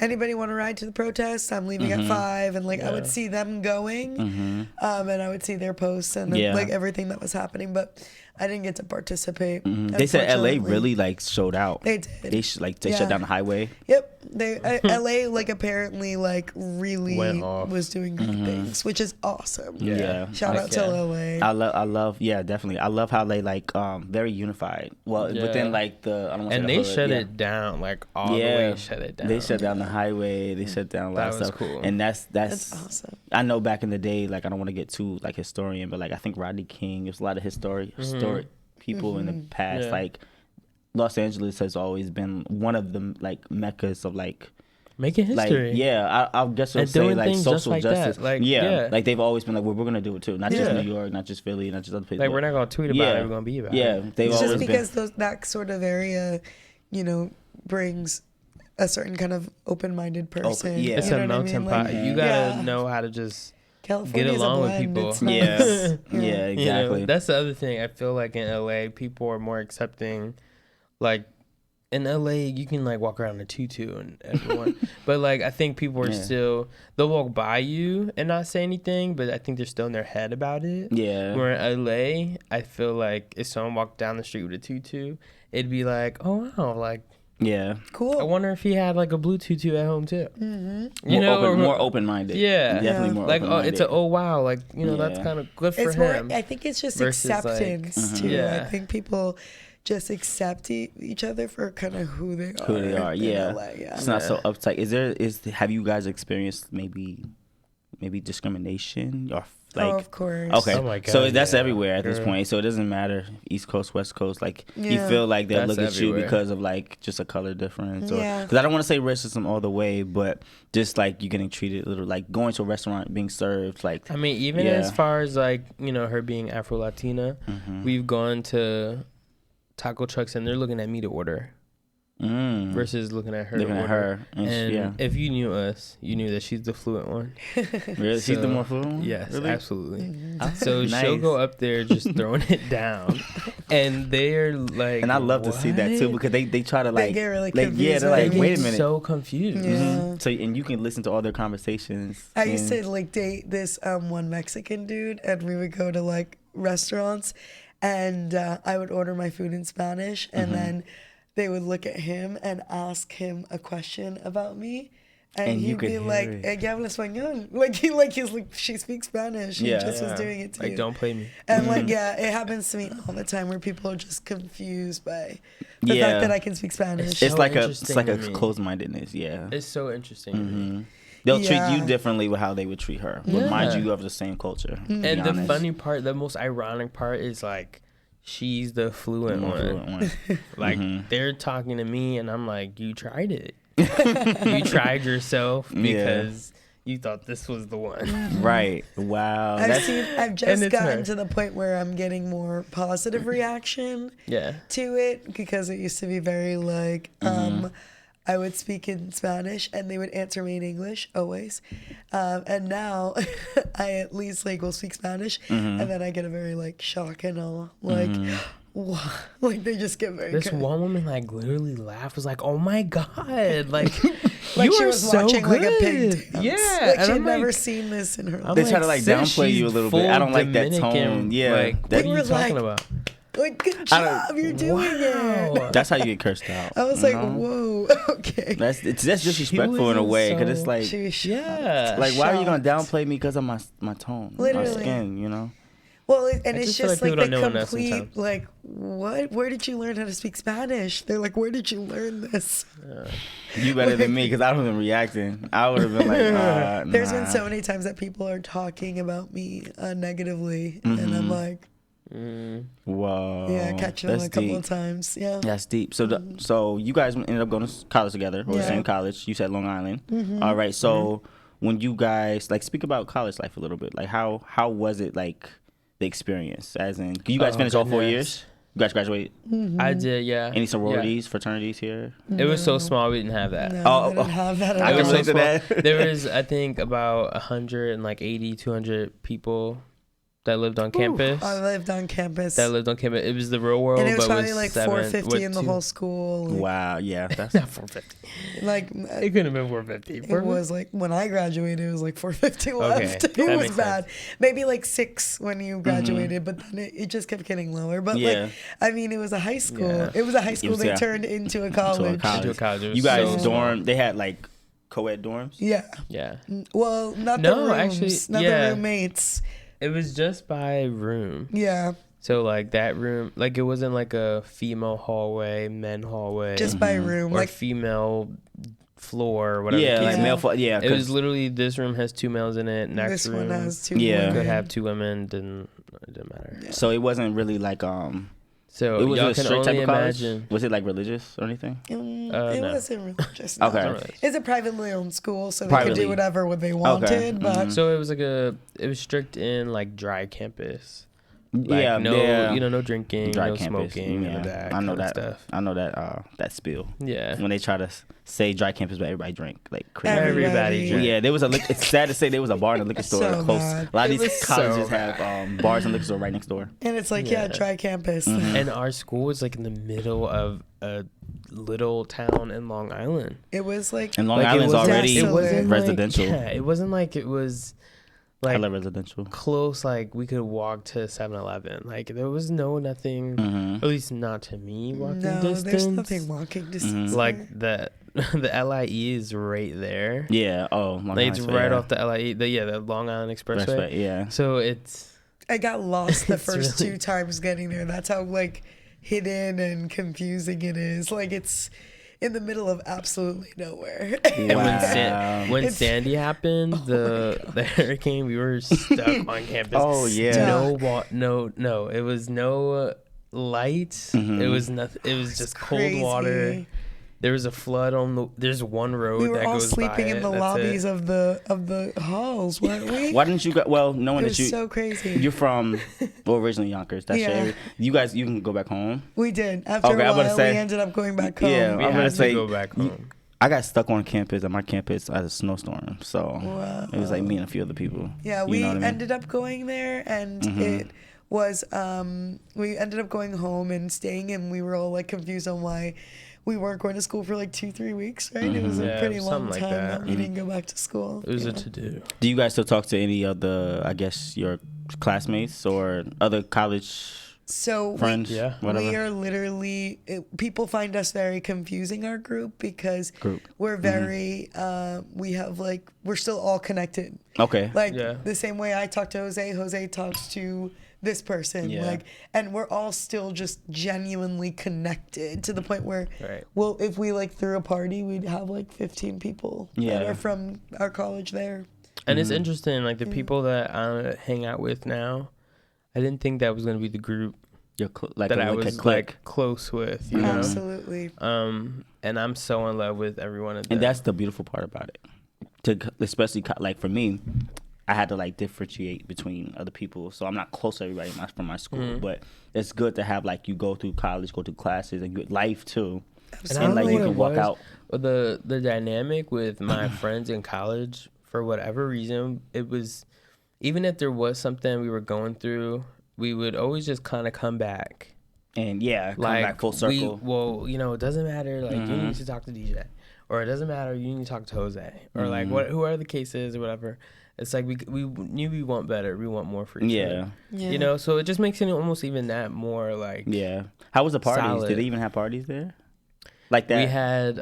anybody want to ride to the protest? I'm leaving at 5, and like I would see them going, and I would see their posts and Yeah. like everything that was happening, but I didn't get to participate. they said LA unfortunately. really like showed out. They did. They shut Yeah. down the highway. Yep. They LA like apparently like really Went off. was doing big things, which is awesome. Yeah. Shout out to LA. I love, yeah, definitely. I love how they like very unified. Well, Yeah. within like the I don't want to And say they the hood, shut yeah. it down, like all the way shut it down. They shut down the highway. They shut down a lot That of was stuff. cool. And that's That's awesome. I know back in the day, like I don't want to get too like historian, but like I think Rodney King. There's a lot of historic people in the past. Yeah. Like Los Angeles has always been one of the like meccas of like making history. like yeah. I guess I'll And say doing like things just social like that. justice. Like, yeah, yeah. like they've always been like, well, we're gonna do it too. Not just Yeah. New York, not just Philly, not just other places. Like but- we're not gonna tweet about Yeah. it. We're gonna be about yeah, it. they've It's always just been. because that sort of area, you know, brings a certain kind of open-minded person. yeah. It's You a know what I melting mean? pot. Like, You gotta yeah. know how to just California get along with people. It's nice. Yeah. Yeah, exactly. You know, that's the other thing. I feel like in LA, people are more accepting. Like in LA, you can like walk around in a tutu and everyone, but like I think people are still, they'll walk by you and not say anything, but I think they're still in their head about it. Yeah. Where in LA, I feel like if someone walked down the street with a tutu, it'd be like, oh wow, like. Yeah. Cool. I wonder if he had like a blue tutu at home too. Mm-hmm. You know, More open-minded. Yeah, Definitely more like open-minded. it's a oh wow, like you know that's kind of good for It's him. more. I think it's just versus, like, acceptance too. Yeah. I think people just accept each other for kind of who they are. Who they are, in yeah. LA, yeah. It's not so uptight. Have you guys experienced maybe discrimination or like? Oh, of course. Okay, Oh my God, so that's yeah. everywhere at this Yeah. point. So it doesn't matter East Coast, West Coast. Like you Yeah. feel like they'll That's look at you everywhere. because of like just a color difference, or Yeah. because I don't want to say racism all the way, but just like you getting treated a little like going to a restaurant being served like. I mean, even Yeah. as far as like you know her being Afro Latina, Mhm. we've gone to taco trucks and they're looking at me to order versus looking at her. Looking to at order. her, and yeah. if you knew us, you knew that she's the fluent one. Really? She's the So, more fluent one? Yes, Really? absolutely. Mm-hmm. So she'll Nice. go up there just throwing it down, and they're like, And I love to see that too "What?" because they try to like get really yeah, confused they're when like they wait a get minute. So confused. Yeah. Mhm. So and you can listen to all their conversations. I used and- to like date this one Mexican dude, and we would go to like restaurants, and I would order my food in Spanish, and then they would look at him and ask him a question about me. And you he'd could be hear like, it. "Ella habla español." He's like, she speaks Spanish. He Yeah. just was doing it to Like, you. don't play me. And like, yeah, it happens to me all the time where people are just confused by the Yeah. fact that I can speak Spanish. It's so like a interesting a to me. closed-mindedness, yeah. It's so interesting. to me. Mhm. They'll treat Yeah. you differently with how they would treat her. But Yeah. mind you of the same culture. to be And the honest. funny part, the most ironic part is like, she's the fluent More one. fluent one. Like Mhm. they're talking to me, and I'm like, you tried it. You tried yourself Yeah. because you thought this was the one. Right. Wow. That's I've just it's gotten her. to the point where I'm getting more positive reaction Yeah. to it, because it used to be very like I would speak in Spanish and they would answer me in English always, and now I at least like will speak Spanish, and then I get a very like shock and awe, like wow. Like they just get very This good. one woman like literally laughed, was like, "Oh my god!" Like, Like you she are was so watching good. like a pig dance. Yeah, like and she had I'm never like- seen this in her I'm life. They try to, like, "Sis, downplay you a she's little bit. I don't full like that tone. Dominican." Yeah. Like, what They are you were talking like- about? Like, good I don't- job, you're doing it. Wow. that's how you get cursed out. I was you like, know? whoa, okay. That's disrespectful in a was way because so- it's like She was shocked. Yeah. like why are you gonna shocked. downplay me because of my tone, my Literally. skin, you know? Well, and I it's just feel just like like, people the don't know enough complete, sometimes. like, what? Where did you learn how to speak Spanish? They're like, where did you learn this? You better than me because I wasn't reacting. I would have been like, There's been nah. so many times that people are talking about me negatively, and I'm like, Whoa. yeah, catching them That's a couple deep. of times. Yeah. That's deep. So, so you guys ended up going to college together, or the Yeah. same college. You said Long Island. All right. So, when you guys like speak about college life a little bit, like how was it like the experience? As in, you guys Oh, finished all 4 goodness. years. You guys graduated. I did, yeah. Any sororities, fraternities here? Yeah. It was so small, we didn't have that. No, Oh, they didn't have that at I It can was all. so relate to small. that. There was, I think, about 180, 200 people that lived on campus. I lived on campus. That lived on campus. It was the real world, and it was but probably with like 450 in the whole school. Like, Wow. Yeah. That's Not 450. like It couldn't have been 450. it was like when I graduated, it was like 450 left. that It was makes bad. sense. Maybe like 6 when you graduated, but then it just kept getting lower. But Yeah. like, I mean, it was a high school. Yeah. It was a high school was, they yeah. turned into a to a college. college. Into a college. It was You guys so dorm. They had like co-ed dorms. Yeah. Yeah. Well, not No, the rooms, actually, not yeah. the roommates. It was just by room. Yeah, So like that room, like it wasn't like a female hallway, men hallway, just by room. or Like, female floor, or whatever. Yeah, the like case Yeah. male. Yeah. It was 'cause- literally this room has 2 males in it. Next this room one has 2 Yeah. women. could have 2 women. Didn't matter. So it wasn't really like So It was y'all a can strict type only of college. imagine. Was it like religious or anything? It No. wasn't religious. Okay. No. It's a privately owned school, so they could Privately. do whatever they wanted. But So it was like it was strict in like dry campus, Like no drinking, Dry no campus. smoking, none of that. I know kind of that stuff. I know that spill. Yeah. When they try to say dry campus, but everybody drink like crazy. Everybody drank. Yeah, there was it's sad to say there was a bar and a liquor store So close. bad. A lot of It these was colleges so have bars and liquor store right next door. And it's like, Yeah. dry campus. And our school was like in the middle of a little town in Long Island. It was like, And Long Like, Island's already desolate. It wasn't residential. It wasn't like it was I like love residential. close. Like we could walk to 7-Eleven. Like there was nothing. Mm-hmm. At least not to me. Walking no, distance. there's nothing walking distance. Like the LIE is right there. Yeah. Oh, Long Like it's Island, right yeah. off the LIE. The Long Island Expressway. That's right. Yeah. So it's I got lost the It's first really- 2 times getting there. That's how like hidden and confusing it is. Like it's in the middle of absolutely nowhere. And Wow. when It's- Sandy happened, the hurricane, we were stuck on campus. Oh, yeah. No. It was no light. Mhm. It was nothing. It was just cold water. Crazy. There was a flood on the. There's one road We were that all goes sleeping by in it. the That's lobbies it. of the halls, weren't we? Why didn't you go? Well, knowing It that was so crazy. you're from originally Yonkers. That's your Yeah. area. You guys, you can go back home. We did. After Okay, a I'm while, about to say- we ended up going back home. Yeah. We I'm gonna had say to go back you- home. I got stuck on campus at my campus at a snowstorm, so Wow. it was like me and a few other people. Yeah, You we know what I mean? ended up going there, and Mhm. it was we ended up going home and staying, and we were all like confused on why we weren't going to school for like 2-3 weeks, right? It was a Yeah, pretty long something like time that that. we didn't go back to school. It was Yeah. a to do. Do you guys still talk to any of the, I guess, your classmates or other college So friends? Yeah. Whatever. we are literally people find us very confusing, our group, because Group. we're very we have like we're still all connected. Okay. Like Yeah. the same way I talk to Jose talks to this person. Yeah. Like, and we're all still just genuinely connected to the point where, Right. well, if we like threw a party, we'd have like 15 people that Yeah. are from our college there. And it's interesting, like the Mm. people that I hang out with now. I didn't think that was gonna be the group You're like that a, I like a was clique. like close with. You know. Absolutely. And I'm so in love with every one of them. And that's the beautiful part about it. Especially like for me, I had to like differentiate between other people. So I'm not close to everybody from my school, Mm-hmm. but it's good to have like you go through college, go through classes, and good life too. And I And don't like know you what can it walk was, out. but the dynamic with my friends in college, for whatever reason, it was, even if there was something we were going through, we would always just kind of come back. And yeah, come Like back full circle. it doesn't matter. Like you Mhm. need to talk to DJ, or it doesn't matter. You need to talk to Jose, or like Mhm. whoever the case is, or whatever. It's like we knew we want better. We want more for each Yeah. other. Yeah. You know, so it just makes it almost even that more like Yeah. How was the parties? Solid. Did they even have parties there? Like that? we had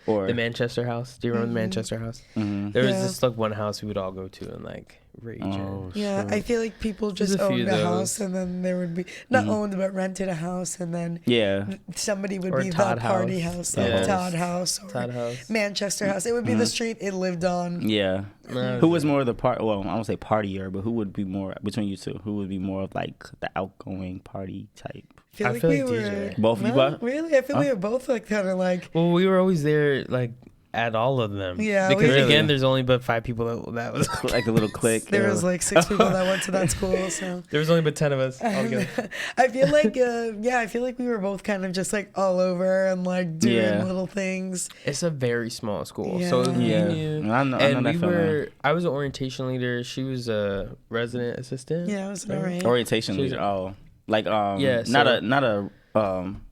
or the Manchester House. Do you remember the Manchester House? Mhm. There was Yeah. just like one house we would all go to and like rage in. Oh, Yeah, shoot. I feel like people There's just a few owned of a those. house, and then there would be not Mhm. owned but rented a house, and then Yeah. somebody would Or be Todd the party House. house, Yes. Todd House or Todd House. Manchester House. It would be the street it lived on. Yeah. No, Who was more of the part? Well, I won't say partier, but who would be more between you two? Who would be more of like the outgoing party type? I feel like DJ. Both of you, No, but really? I feel we were both like kind of like Well, we were always there like at all of them. Yeah, Because Really? again, there's only but 5 people that was. like a little clique. there was like 6 people that went to that school. So There was only but 10 of us altogether. I feel like I feel like we were both kind of just like all over and like doing Yeah. little things. It's a very small school, Yeah. so we Yeah. knew. I know And that we feeling. were. I was an orientation leader. She was a resident assistant. Yeah, it was Right. alright. Orientation She's- leader. Oh, like Yeah, not a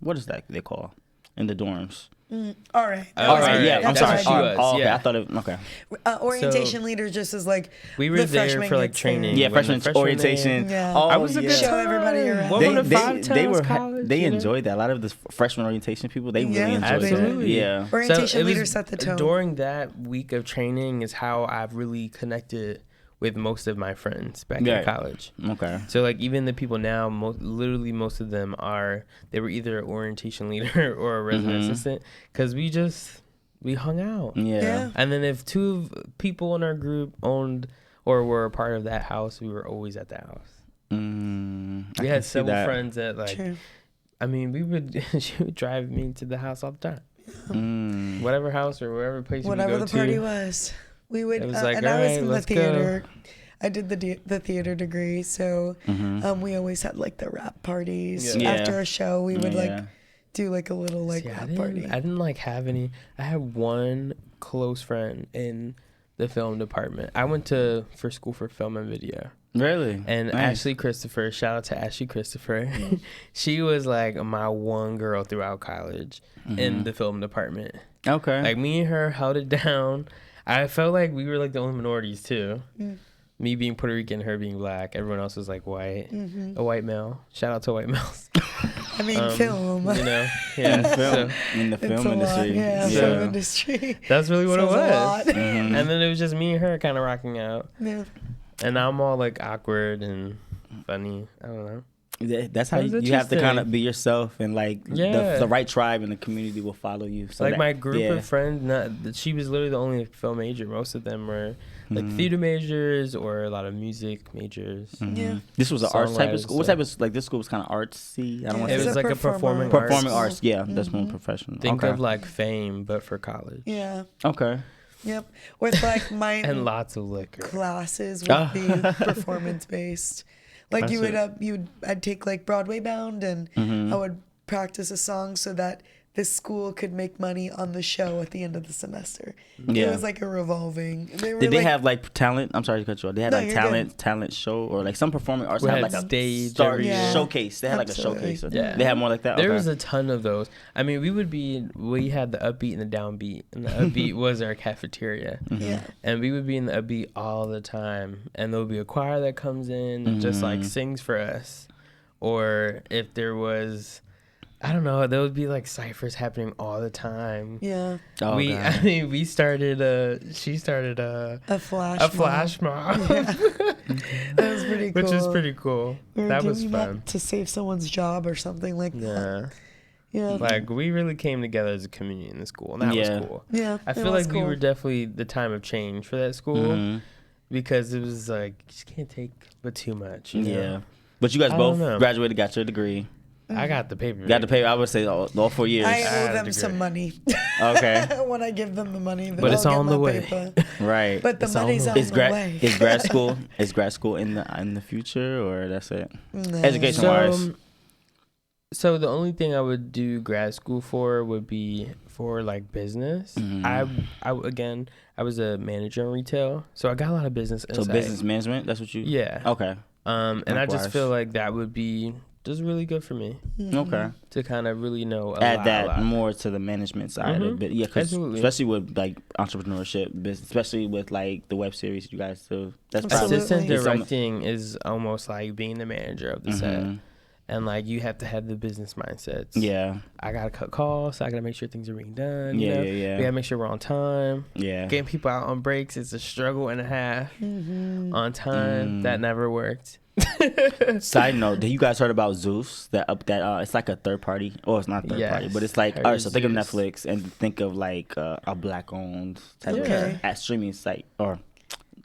what is that they call in the dorms? All right. Oh, All right, yeah. I'm That's sorry. what she was, okay. yeah. I thought it. Okay. Orientation leader just is like We were the there freshman for like gets there. training. Yeah, when the freshman freshmen orientation. Yeah. Oh, I was a yeah. good Show time. everybody around. Welcome to They Five were Towns College, they you know? enjoyed that. A lot of the freshman orientation people they Yeah, really enjoyed absolutely. it. Yeah. Orientation So it leader was- set the tone. During that week of training is how I've really connected with most of my friends back Right. in college. Okay. So like even the people now, literally most of them they were either an orientation leader or a resident Mhm. assistant because we hung out. Yeah. Yeah. And then if 2 people in our group owned or were a part of that house, we were always at that house. I We can had see several that. friends that like, True. I mean, she would drive me to the house all the time. Mm. Whatever house or wherever place we Whatever would the go party to. was. We would, It was like, and I was "Alright, in the let's go." theater. I did the theater degree, so we always had like the rap parties. Yeah. After a show, we would like do like a little like See, rap party. I didn't like have any. I had one close friend in the film department. I went for school for film and video. Really? And Nice. Ashley Christopher, shout out to Ashley Christopher. She was like my one girl throughout college in the film department. Okay. Like me and her held it down. I felt like we were like the only minorities too. Me being Puerto Rican, her being black. Everyone else was like white, a white male. Shout out to white males. I mean, film. You know, yeah. So in the It's film a industry. lot, yeah, Yeah. film industry. that's really what it Says a was. lot. Mm-hmm. And then it was just me and her kind of rocking out. Yeah. And now I'm all like awkward and funny. I don't know. That's how That was you have to kind of interesting. be yourself, and like Yeah. the right tribe in the community will follow you. So Like that- my group yeah. of friends, she was literally the only film major. Most of them were like theater majors or a lot of music majors. Yeah. This was an arts type of Songwriters, school. What type of like this school was kind of artsy? I don't want It to was say like a performing arts. performing arts. Yeah, that's more professional. Think okay. of like Fame, but for college. Yeah. Okay. Yep. With like my And lots of liquor. classes Ah. would be performance based. Like you would I'd take like Broadway Bound, and Mm-hmm. I would practice a song so that this school could make money on the show at the end of the semester. Yeah. It was like a revolving. They were Did they like, have like talent? I'm sorry to cut you off. They had No, like you're talent show, or like some performing arts We have had like a stage star every year. showcase. They had like Absolutely. a showcase. Yeah. They had more like that. There Okay. was a ton of those. I mean, we had the upbeat and the downbeat, and the upbeat was our cafeteria. yeah. And we would be in the upbeat all the time, and there would be a choir that comes in and just like sings for us. Or if there was, I don't know, there would be like ciphers happening all the time. Yeah. Oh, I God. mean, she started a flash mob, That was pretty cool. which is pretty cool. We were That was doing fun. to save someone's job or something like that. Yeah, Yeah. like we really came together as a community in the school, and that Yeah. was cool. Yeah. I it feel was like we cool. were definitely the time of change for that school Mhm. because it was like you just can't take but too much. You know? Yeah. But you guys I both don't know. graduated, got your degree. I got the paper. Got to pay. I would say all 4 years. I had owe a them degree. some money. Okay. When I give them the money, then But it's I'll get on my the way. paper. Right. But the It's on money's the on way. is the grad way. is grad school in the future, or that's it? No. Education wise. So the only thing I would do grad school for would be for like business. Mhm. I was a manager in retail, so I got a lot of business So insight. business management. That's what you. Yeah. Okay. And I Likewise. just feel like that would be just really good for me Okay. to kind of really know Add a that lot. more to the management side of it. Yeah, 'cause Absolutely. especially with like entrepreneurship, especially with like the web series you guys do. That's probably Absolutely. Assistant It's directing is almost like being the manager of the set. Mhm. And like you have to have the business mindsets. Yeah. I gotta cut costs. I gotta make sure things are being done. You Yeah, know? yeah. We gotta make sure we're on time. Yeah. Getting people out on breaks is a struggle and a half. Mm-hmm. On time, that never worked. Side note: Have you guys heard about Zeus? It's like a third party, or it's not third party, Yes, but it's like heard all right. So think of Zeus. Netflix and think of like a black-owned type Okay. of at streaming site or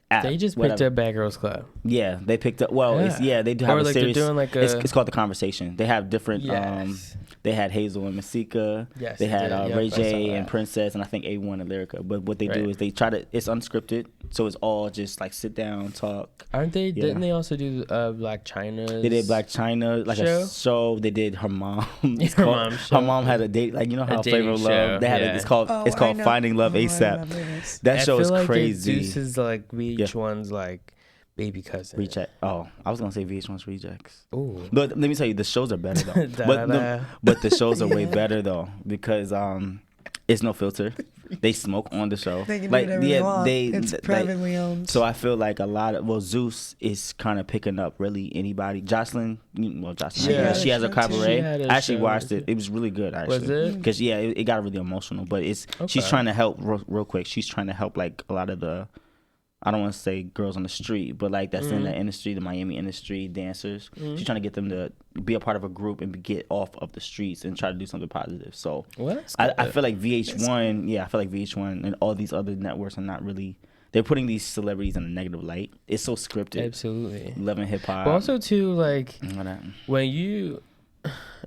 app. They just whatever. picked up Bad Girls Club. Yeah, they picked up. Well, they do Or have a like they're series. doing like It's called The Conversation. They have different. Yes. They had Hazel and Masika. Yes, They they had did. Yep, Ray I saw J and that. Princess, and I think A1 and Lyrica. But what they do Right. is they try to. It's unscripted, so it's all just like sit down, talk. Aren't they? Yeah. Didn't they also do Black China? They did Black China, like Show? a show. They did Her Mom. Her Mom's show. Her mom had a date, like you know how dating Flavor of show, Love. They had yeah. it's called Oh, it's I called know. Finding Love Oh, I ASAP. remember this. That show I is feel like crazy. Zeus is like VH1's like baby cousin. Reject. Oh, I was gonna say VH1's Rejects. Ooh. But let me tell you, the shows are better though. Da-da-da. but the shows are way Yeah. better though because it's no filter. They smoke on the show. They can do whatever they want. It's like, privately owned. So I feel like Zeus is kind of picking up really anybody. Jocelyn, Yeah. she has a She cabaret. had a I actually show, watched it. too. It was really good actually. Was it? Because it got really emotional. But she's Okay. trying to help real quick. She's trying to help like a lot of the, I don't want to say girls on the street, but like that's in the industry, the Miami industry, dancers. She's trying to get them to be a part of a group and get off of the streets and try to do something positive. So Well, that's I good. feel like VH1, I feel like VH1 and all these other networks are not really. They're putting these celebrities in a negative light. It's so scripted. Absolutely. Love and hip hop. But also too, like and all that.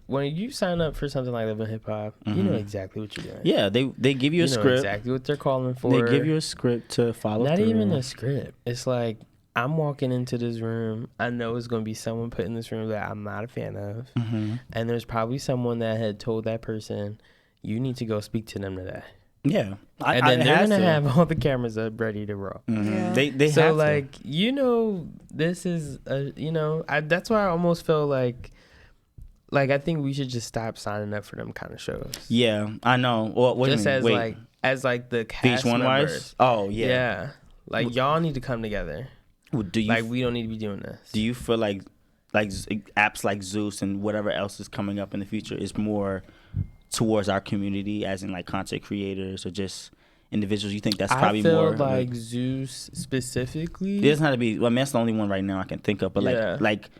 when you sign up for something like Love and Hip Hop, you know exactly what you're doing. Yeah, they give you a You know script. exactly what they're calling for. They give you a script to follow Not through. even a script. It's like I'm walking into this room. I know it's going to be someone put in this room that I'm not a fan of. Mm-hmm. And there's probably someone that had told that person, you need to go speak to them today. Yeah. And then they're going to have all the cameras up ready to roll. Mm-hmm. Yeah. They So, have like, to. you know, this is, that's why I almost feel like I think we should just stop signing up for them kind of shows. Yeah, I know. Well, what Just do you mean? as, Wait. the cast VH1 members. wise? Oh, yeah. Yeah. Like, y'all need to come together. Well, do you Like, we don't need to be doing this. do you feel like apps like Zeus and whatever else is coming up in the future is more towards our community, as in like content creators or just individuals? You think that's probably I feel more like Zeus specifically. it doesn't have to be. Well, I mean, that's the only one right now I can think of. But Yeah. like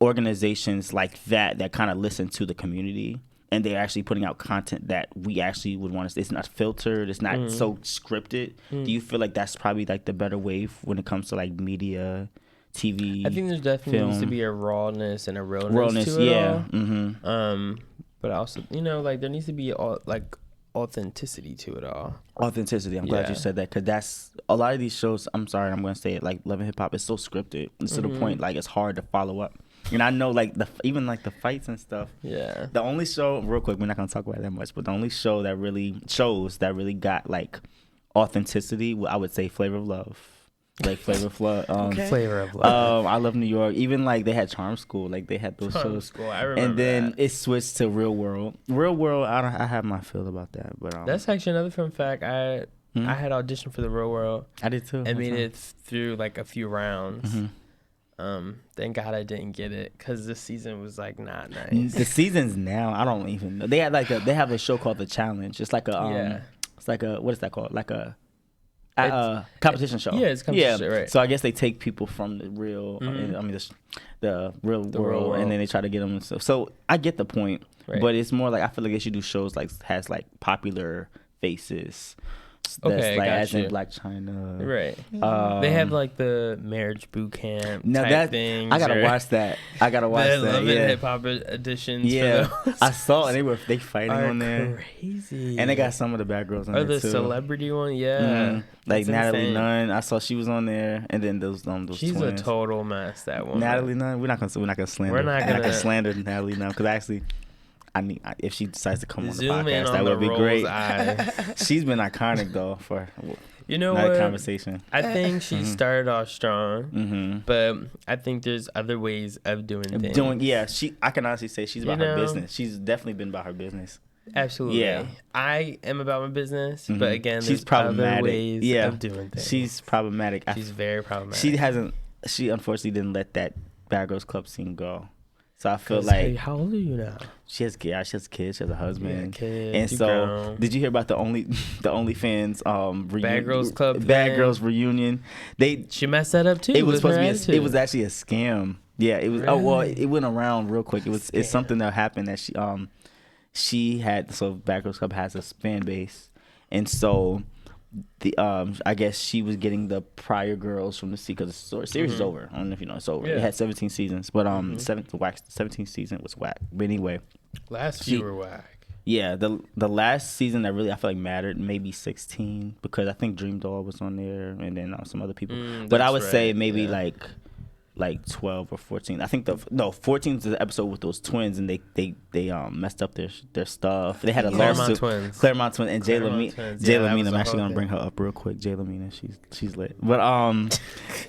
organizations like that kind of listen to the community, and they're actually putting out content that we actually would want to. It's not filtered. It's not so scripted. Do you feel like that's probably like the better way when it comes to like media, TV? I think there's definitely needs to film. be a rawness and a realness to it yeah. all. Mm-hmm. But also, like there needs to be authenticity to it all. Authenticity. I'm glad you Yeah. said that, because that's a lot of these shows. I'm sorry, I'm gonna say it. Like Love and Hip Hop is so scripted. It's to the point like it's hard to follow up. And I know like even the fights and stuff. Yeah. The only show, real quick, we're not gonna talk about it that much, but the only show that really got like authenticity, I would say Flavor of Love. Like Flavor of Love. Okay. Flavor of Love. I Love New York. Even like they had Charm School. Like they had those shows. Cool. I remember And then that. it switched to Real World. Real World, I have my feel about that, but That's actually another fun fact. I had auditioned for the Real World I did too. and made it through like a few rounds. Mm-hmm. Thank God I didn't get it because this season was like not nice. The seasons now, I don't even know. They had they have a show called The Challenge. It's like a it's like a, what is that called? Like a competition show. Yeah, it's competition, right. So I guess they take people from the real, the real world, and then they try to get them. So I get the point, Right. but it's more like I feel like they should do shows like has like popular faces. Okay, That's like got as you. in Black China. Right. They have like the marriage boot camp Now type that things. I gotta or watch that. I gotta watch the that. Love and Yeah, Hip Hop editions. yeah. For those I saw and they fighting are on there, crazy. and they got some of the bad girls on or there the too. celebrity one. Yeah. Mhm. Like That's Natalie insane. Nunn, I saw she was on there, and then those She's twins. a total mess. That one. Natalie Nunn. We're not gonna slander. We're not gonna- slander Natalie Nunn, because actually, if she decides to come on the Zoom in podcast, on that the would be roll's great. eyes. She's been iconic though for You know that what? conversation. I think she started off strong, Mm-hmm. but I think there's other ways of doing things. I can honestly say she's about her business. She's definitely been about her business. Absolutely. Yeah. I am about my business, Mhm. but again, She's there's other problematic. ways Yeah. of doing things. She's problematic. She's very problematic. She unfortunately didn't let that Bad Girls Club scene go. So I feel 'Cause, like hey, how old are you now? she has kids, she has a husband. kids, And you so, grown. did you hear about the OnlyFans Bad Girls Club Bad thing? Girls reunion? She messed that up too. It was with supposed her to be attitude. it was actually a scam. Yeah, it was. Oh well, Really? it went around real quick. It's something that happened that she had. So Bad Girls Club has a fan base, and so I guess she was getting the prior girls from the sea, because the series is over. I don't know if you know it's over. Yeah. It had 17 seasons, but the 17th season was whack. But anyway, Last she- few were whack. yeah, the last season that really I feel like mattered, maybe 16, because I think Dream Doll was on there, and then some other people. But I that's would say right, maybe yeah. like 12 or 14. I think 14 is the episode with those twins, and they messed up their stuff. They had a Claremont lawsuit. twins. Claremont twins and Jay Claremont Lamine. twins. Jay Yeah, that Lamine. was I'm the actually whole gonna bring thing. her up real quick. Jay Lamine, she's lit. But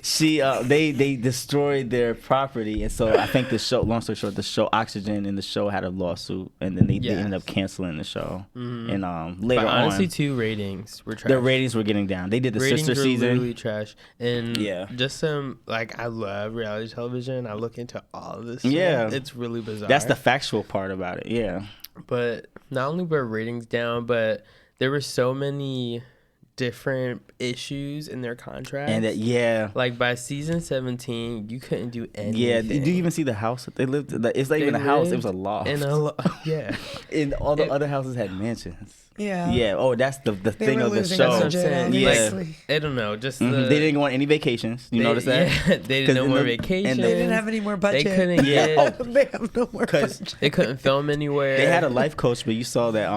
she they destroyed their property, and so I think the show. Long story short, the show Oxygen and the show had a lawsuit, and then they ended up canceling the show. And later But honestly, on, too, ratings were trash. their ratings were getting down. They did the Ratings sister were season. literally trash. And Yeah. just some I love reality television. I look into all of this. Yeah. Stuff. It's really bizarre. That's the factual part about it. Yeah. But not only were ratings down, but there were so many different issues in their contracts. And like by season 17, you couldn't do anything. yeah. Did you even see the house that they lived? It's not even a house. It was a loft. yeah. And all the other houses had mansions. Yeah. Yeah. Oh, that's the thing were of the losing show. That's what I'm saying. Yeah. obviously. I don't know. Just They didn't go on any vacations. You notice that? Yeah, they didn't no more vacations. They didn't have any more budget. They couldn't Yeah. get. Oh, They have no more budget. They couldn't film anywhere. they had a life coach, but you saw that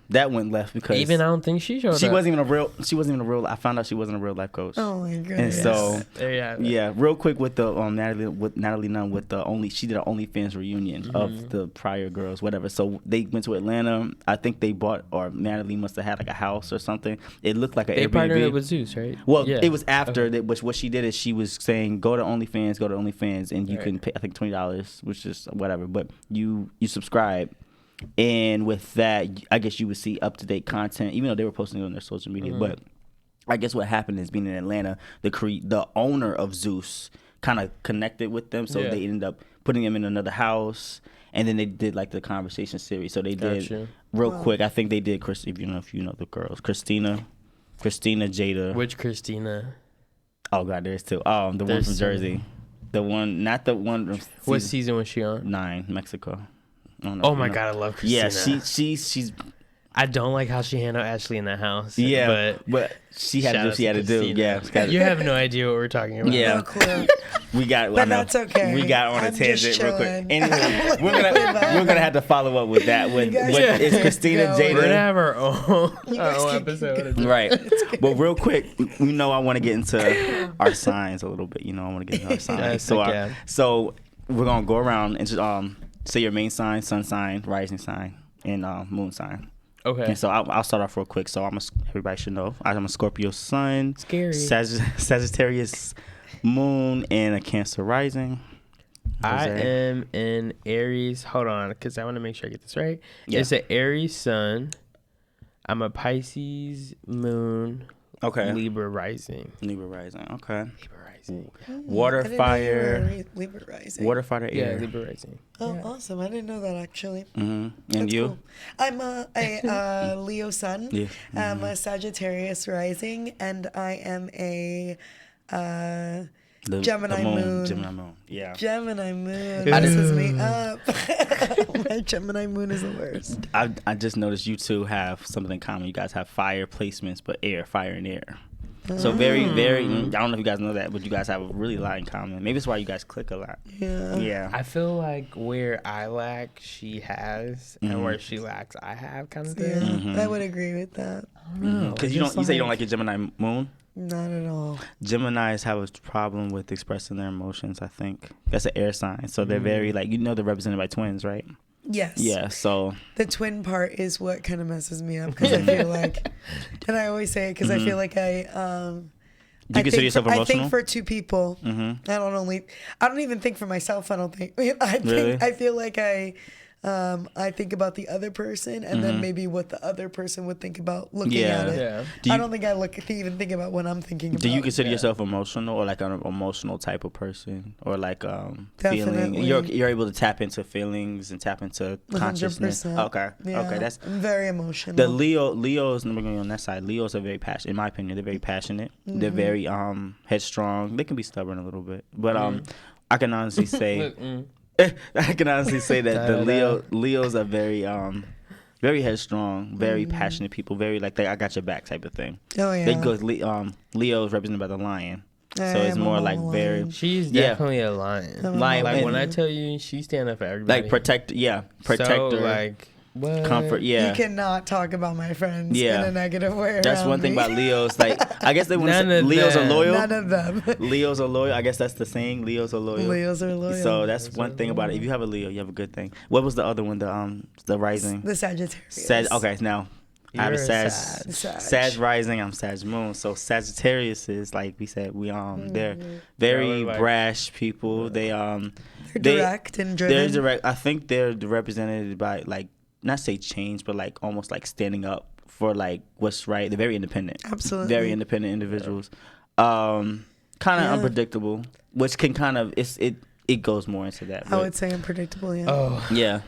that went left because Even I don't think she showed she up. wasn't even a real. She wasn't even a real. I found out she wasn't a real life coach. Oh my And goodness. so There you have it. yeah, real quick with the Natalie Nunn with the she did an OnlyFans reunion of the prior girls, whatever. So they went to Atlanta. I think they bought, or Natalie must have had like a house or something. It looked like an They Airbnb. partnered with Zeus, right? Well, Yeah. it was after Okay. that. Which what she did is she was saying, go to OnlyFans, and you Right. can pay I think $20, which is whatever. But you subscribe, and with that, I guess you would see up to date content, even though they were posting it on their social media. But I guess what happened is, being in Atlanta, the owner of Zeus kind of connected with them, so Yeah. they ended up putting them in another house. And then they did like the conversation series. So they did Gotcha. real quick. I think they did if you know the girls, Christina, Jada. Which Christina? Oh God, there's two. Oh, the one There's from two. Jersey, the one, not the one. From What season was she on? 9, Mexico. I don't know Oh if my you know. God, I love Christina. Yeah, she's I don't like how she handled Ashley in that house. yeah, but but she had to shout do out what she had to do. Christina. Yeah, she got- You have no idea what we're talking about. Yeah. No clue. we got. I But know. that's okay. We got on a I'm just tangent real quick. chilling. Anyway, we're gonna have to follow up with that. With guys it's keep Christina, going. We're gonna Jada. have our own, You guys keep episode. Right, but real quick, I want to get into our signs a little bit. I want to get into our signs. Yes, so, okay. so we're gonna go around and just say your main sign, sun sign, rising sign, and moon sign. Okay. And so I'll start off real quick. So everybody should know I'm a Scorpio sun, Scary. Sagittarius moon, and a Cancer rising. I Jose? am an Aries. Hold on, because I want to make sure I get this right. Yeah. It's an Aries sun. I'm a Pisces moon. Okay. Libra rising. Libra rising. Okay. Libra rising. Water, I didn't know you fire. were Libra rising. Water, fire, Yeah, air. Libra rising. Oh, Yeah. awesome. I didn't know that actually. And That's you? cool. I'm a Leo sun. Yeah. I'm a Sagittarius rising, and I am a The Gemini moon. Gemini moon. Yeah. Gemini moon. Messes me up. My Gemini moon is the worst. I just noticed you two have something in common. You guys have fire placements, but fire and air. So very, very. I don't know if you guys know that, but you guys have a really lot in common. Maybe it's why you guys click a lot. Yeah. Yeah. I feel like where I lack, she has, and where she lacks, I have, kind of thing. Yeah, I would agree with that. Because you say you don't like your Gemini moon. Not at all. Geminis have a problem with expressing their emotions. I think that's an air sign, so they're very like they're represented by twins, right? Yes. Yeah. So The twin part is what kind of messes me up because I feel like, and I always say it because I feel like do you I consider think yourself for, I emotional? think for two people. I don't even think for myself. I don't think. Really? I feel like I think about the other person and then maybe what the other person would think about looking Yeah. at it. Yeah. I don't think I even think about what I'm thinking about. Do you consider yourself emotional, or like an emotional type of person, or like feeling? Definitely. You're able to tap into feelings and tap into consciousness. 100%. Okay. Yeah, Okay. That's I'm very emotional. the Leos. Never going on that side. Leos are very passionate. In my opinion, they're very passionate. They're very headstrong. They can be stubborn a little bit, but I can honestly say. I can honestly say that the Leos are very very headstrong, very passionate people, very like I got your back type of thing. Oh yeah. They go Leo's represented by the lion. So it's am a more like lion. very She's Yeah. definitely a lion. Lion, Like and- when I tell you, she stand up for everybody. like protector, So, like, what? comfort. Yeah. You cannot talk about my friends Yeah. in a negative way. That's around one thing me. about Leos. Like I guess they want to None say of Leos are them. loyal. None of them. Leos are loyal. I guess that's the saying. Leos are loyal. Leos are loyal. So that's one thing about it. If you have a Leo, you have a good thing. What was the other one? The rising. The Sagittarius. Okay, now I have a You're a Sag. Sag. Sag rising. I'm Sag moon. So Sagittarius is like we said. They're very They're like- brash people. They're direct and driven. They're direct. I think they're represented by like not say change, but like almost like standing up for like what's right. They're very independent. Absolutely. Very independent individuals. Kind of Yeah. unpredictable, which can kind of it goes more into that. I but would say unpredictable. Yeah. Oh, yeah.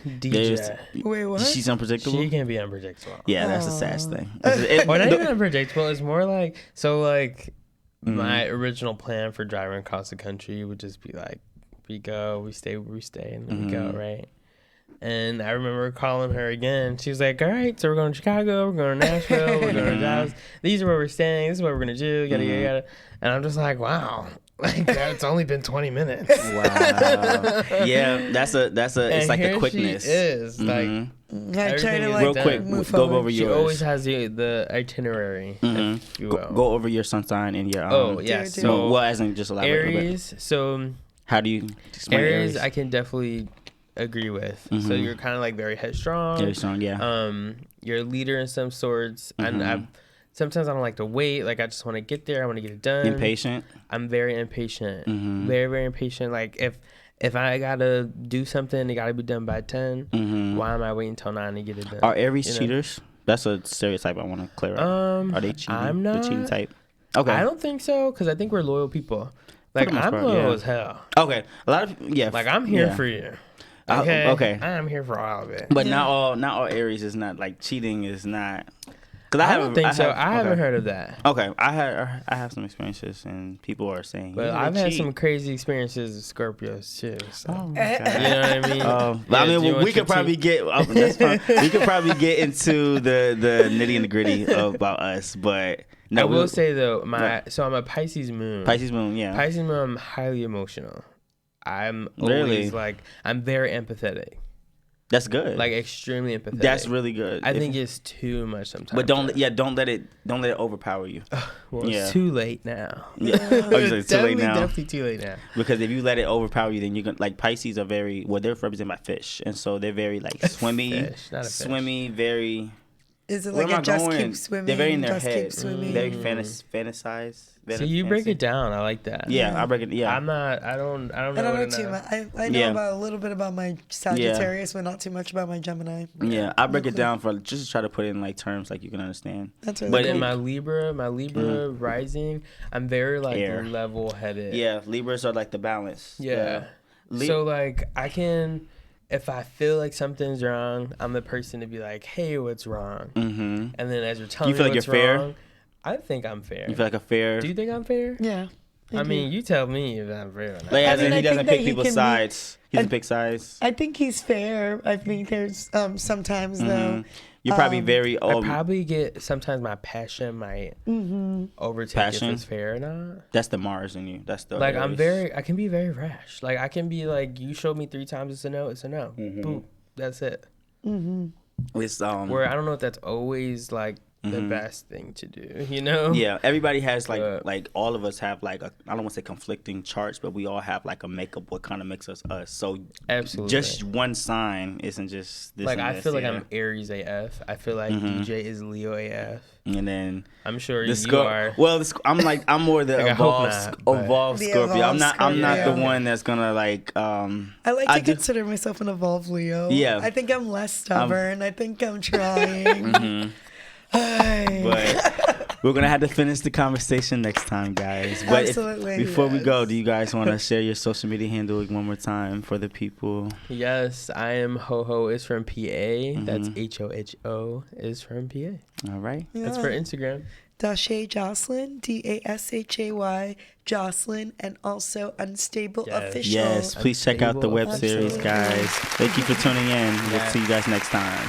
DJ. Wait, what? She's unpredictable. She can be unpredictable. Yeah, that's a sad thing. Or not even unpredictable. It's more like, so like my original plan for driving across the country would just be like, we go, we stay where we stay, and then we go, right? And I remember calling her again. She was like, all right, so we're going to Chicago, we're going to Nashville, we're going to Dallas. These are where we're staying. This is what we're going to do. Yada, yada, yada. And I'm just like, wow. Like, it's only been 20 minutes. Wow. Yeah, that's a. It's like the quickness. She is like. I try to like real quick. move Go forward. over She yours. always has the itinerary. If you will. Go over your sun sign and your. Yes. do. So well, as in just elaborate a little bit. Aries. So How do you explain Aries, I can definitely agree with. So you're kind of like very headstrong. Very strong, yeah. You're a leader in some sorts, and sometimes I don't like to wait. Like I just want to get there. I want to get it done. Impatient. I'm very impatient. Very, very impatient. Like if I gotta do something, it gotta be done by 10. Why am I waiting till 9 to get it done? Are Aries cheaters? That's a stereotype I want to clear up. Are they cheating? I'm not. The cheating type. Okay. I don't think so, because I think we're loyal people. Like the most I'm part, loyal yeah. as hell. Okay. A lot of Like I'm here for you. Okay. Okay. I'm here for all of it. But not all Aries is not like cheating is not. Cause I don't think so. I haven't heard of that. Okay, I have some experiences and people are saying. But I've had some crazy experiences with Scorpios too. So. Oh, You know what I mean? But I Yeah, do you mean, want we your could probably get. That's fine. We could probably get into the nitty and the gritty about us, but no. I will say though, I'm a Pisces moon. Pisces moon, yeah. Pisces moon, I'm highly emotional. I'm Really? always I'm very empathetic. That's good. Like extremely empathetic. That's really good. I think it's too much sometimes. But don't let it overpower you. Well, yeah. it's too late now. Yeah, oh, you said it's too late now. Definitely too late now. Because if you let it overpower you, then you're gonna like Pisces are very they're represented by fish, and so they're very like swimmy, Fish, not a fish. swimmy, very. Is it Where like am a just I going? keep swimming? They're very in their just head. keep swimming. Very fantasize. So you break it down. I like that. Yeah, I break it. Yeah, I'm not. I don't know. I don't know too much. I know Yeah. about a little bit about my Sagittarius, but not too much about my Gemini. Yeah, I break it down for just to try to put it in like terms like you can understand. That's really But cool. in my Libra rising, I'm very like Air. level-headed. Yeah, Libras are like the balance. Yeah. So like I can, if I feel like something's wrong, I'm the person to be like, "Hey, what's wrong?" Mm-hmm. And then as you're telling You feel me like what's you're fair? wrong, I think I'm fair. You feel like a fair. Do you think I'm fair? Yeah. I mean, you tell me if I'm fair or not. Like, as I in mean, he I doesn't think that pick he people's can be- sides. He doesn't pick sides. I think he's fair. I think there's sometimes though. You're probably very. I probably get sometimes my passion might overtake Passion? if it's fair or not. That's the Mars in you. That's the Like Aries. I can be very rash. Like I can be like, you showed me 3 times, it's a no, it's a no. Boop, that's it. It's Where I don't know if that's always like the best thing to do, you know? Yeah, everybody has But- like all of us have like I don't want to say conflicting charts, but we all have like a makeup what kind of makes us us. So Absolutely. just one sign isn't just this. Like and I this, feel like yeah. I'm Aries AF. I feel like DJ is Leo AF. And then I'm sure the you are. Well, I'm more the Like, I hope evolved not, but- evolved The Scorpio. I'm evolved not the Scorpio. one that's gonna like I like to do- consider myself an evolved Leo. Yeah. I think I'm less stubborn. I think I'm trying. Ay. But we're gonna have to finish the conversation next time, guys. But Absolutely, before we go, yes. do you guys want to share your social media handle one more time for the people? Yes, I am Ho is from PA. That's HOHO is from PA. All right. That's for Instagram. Dashay Jocelyn, DASHAY Jocelyn, and also Unstable Yes. Official. Yes, please check out the web series, Absolutely. guys. Thank you for tuning in. We'll Yeah. see you guys next time.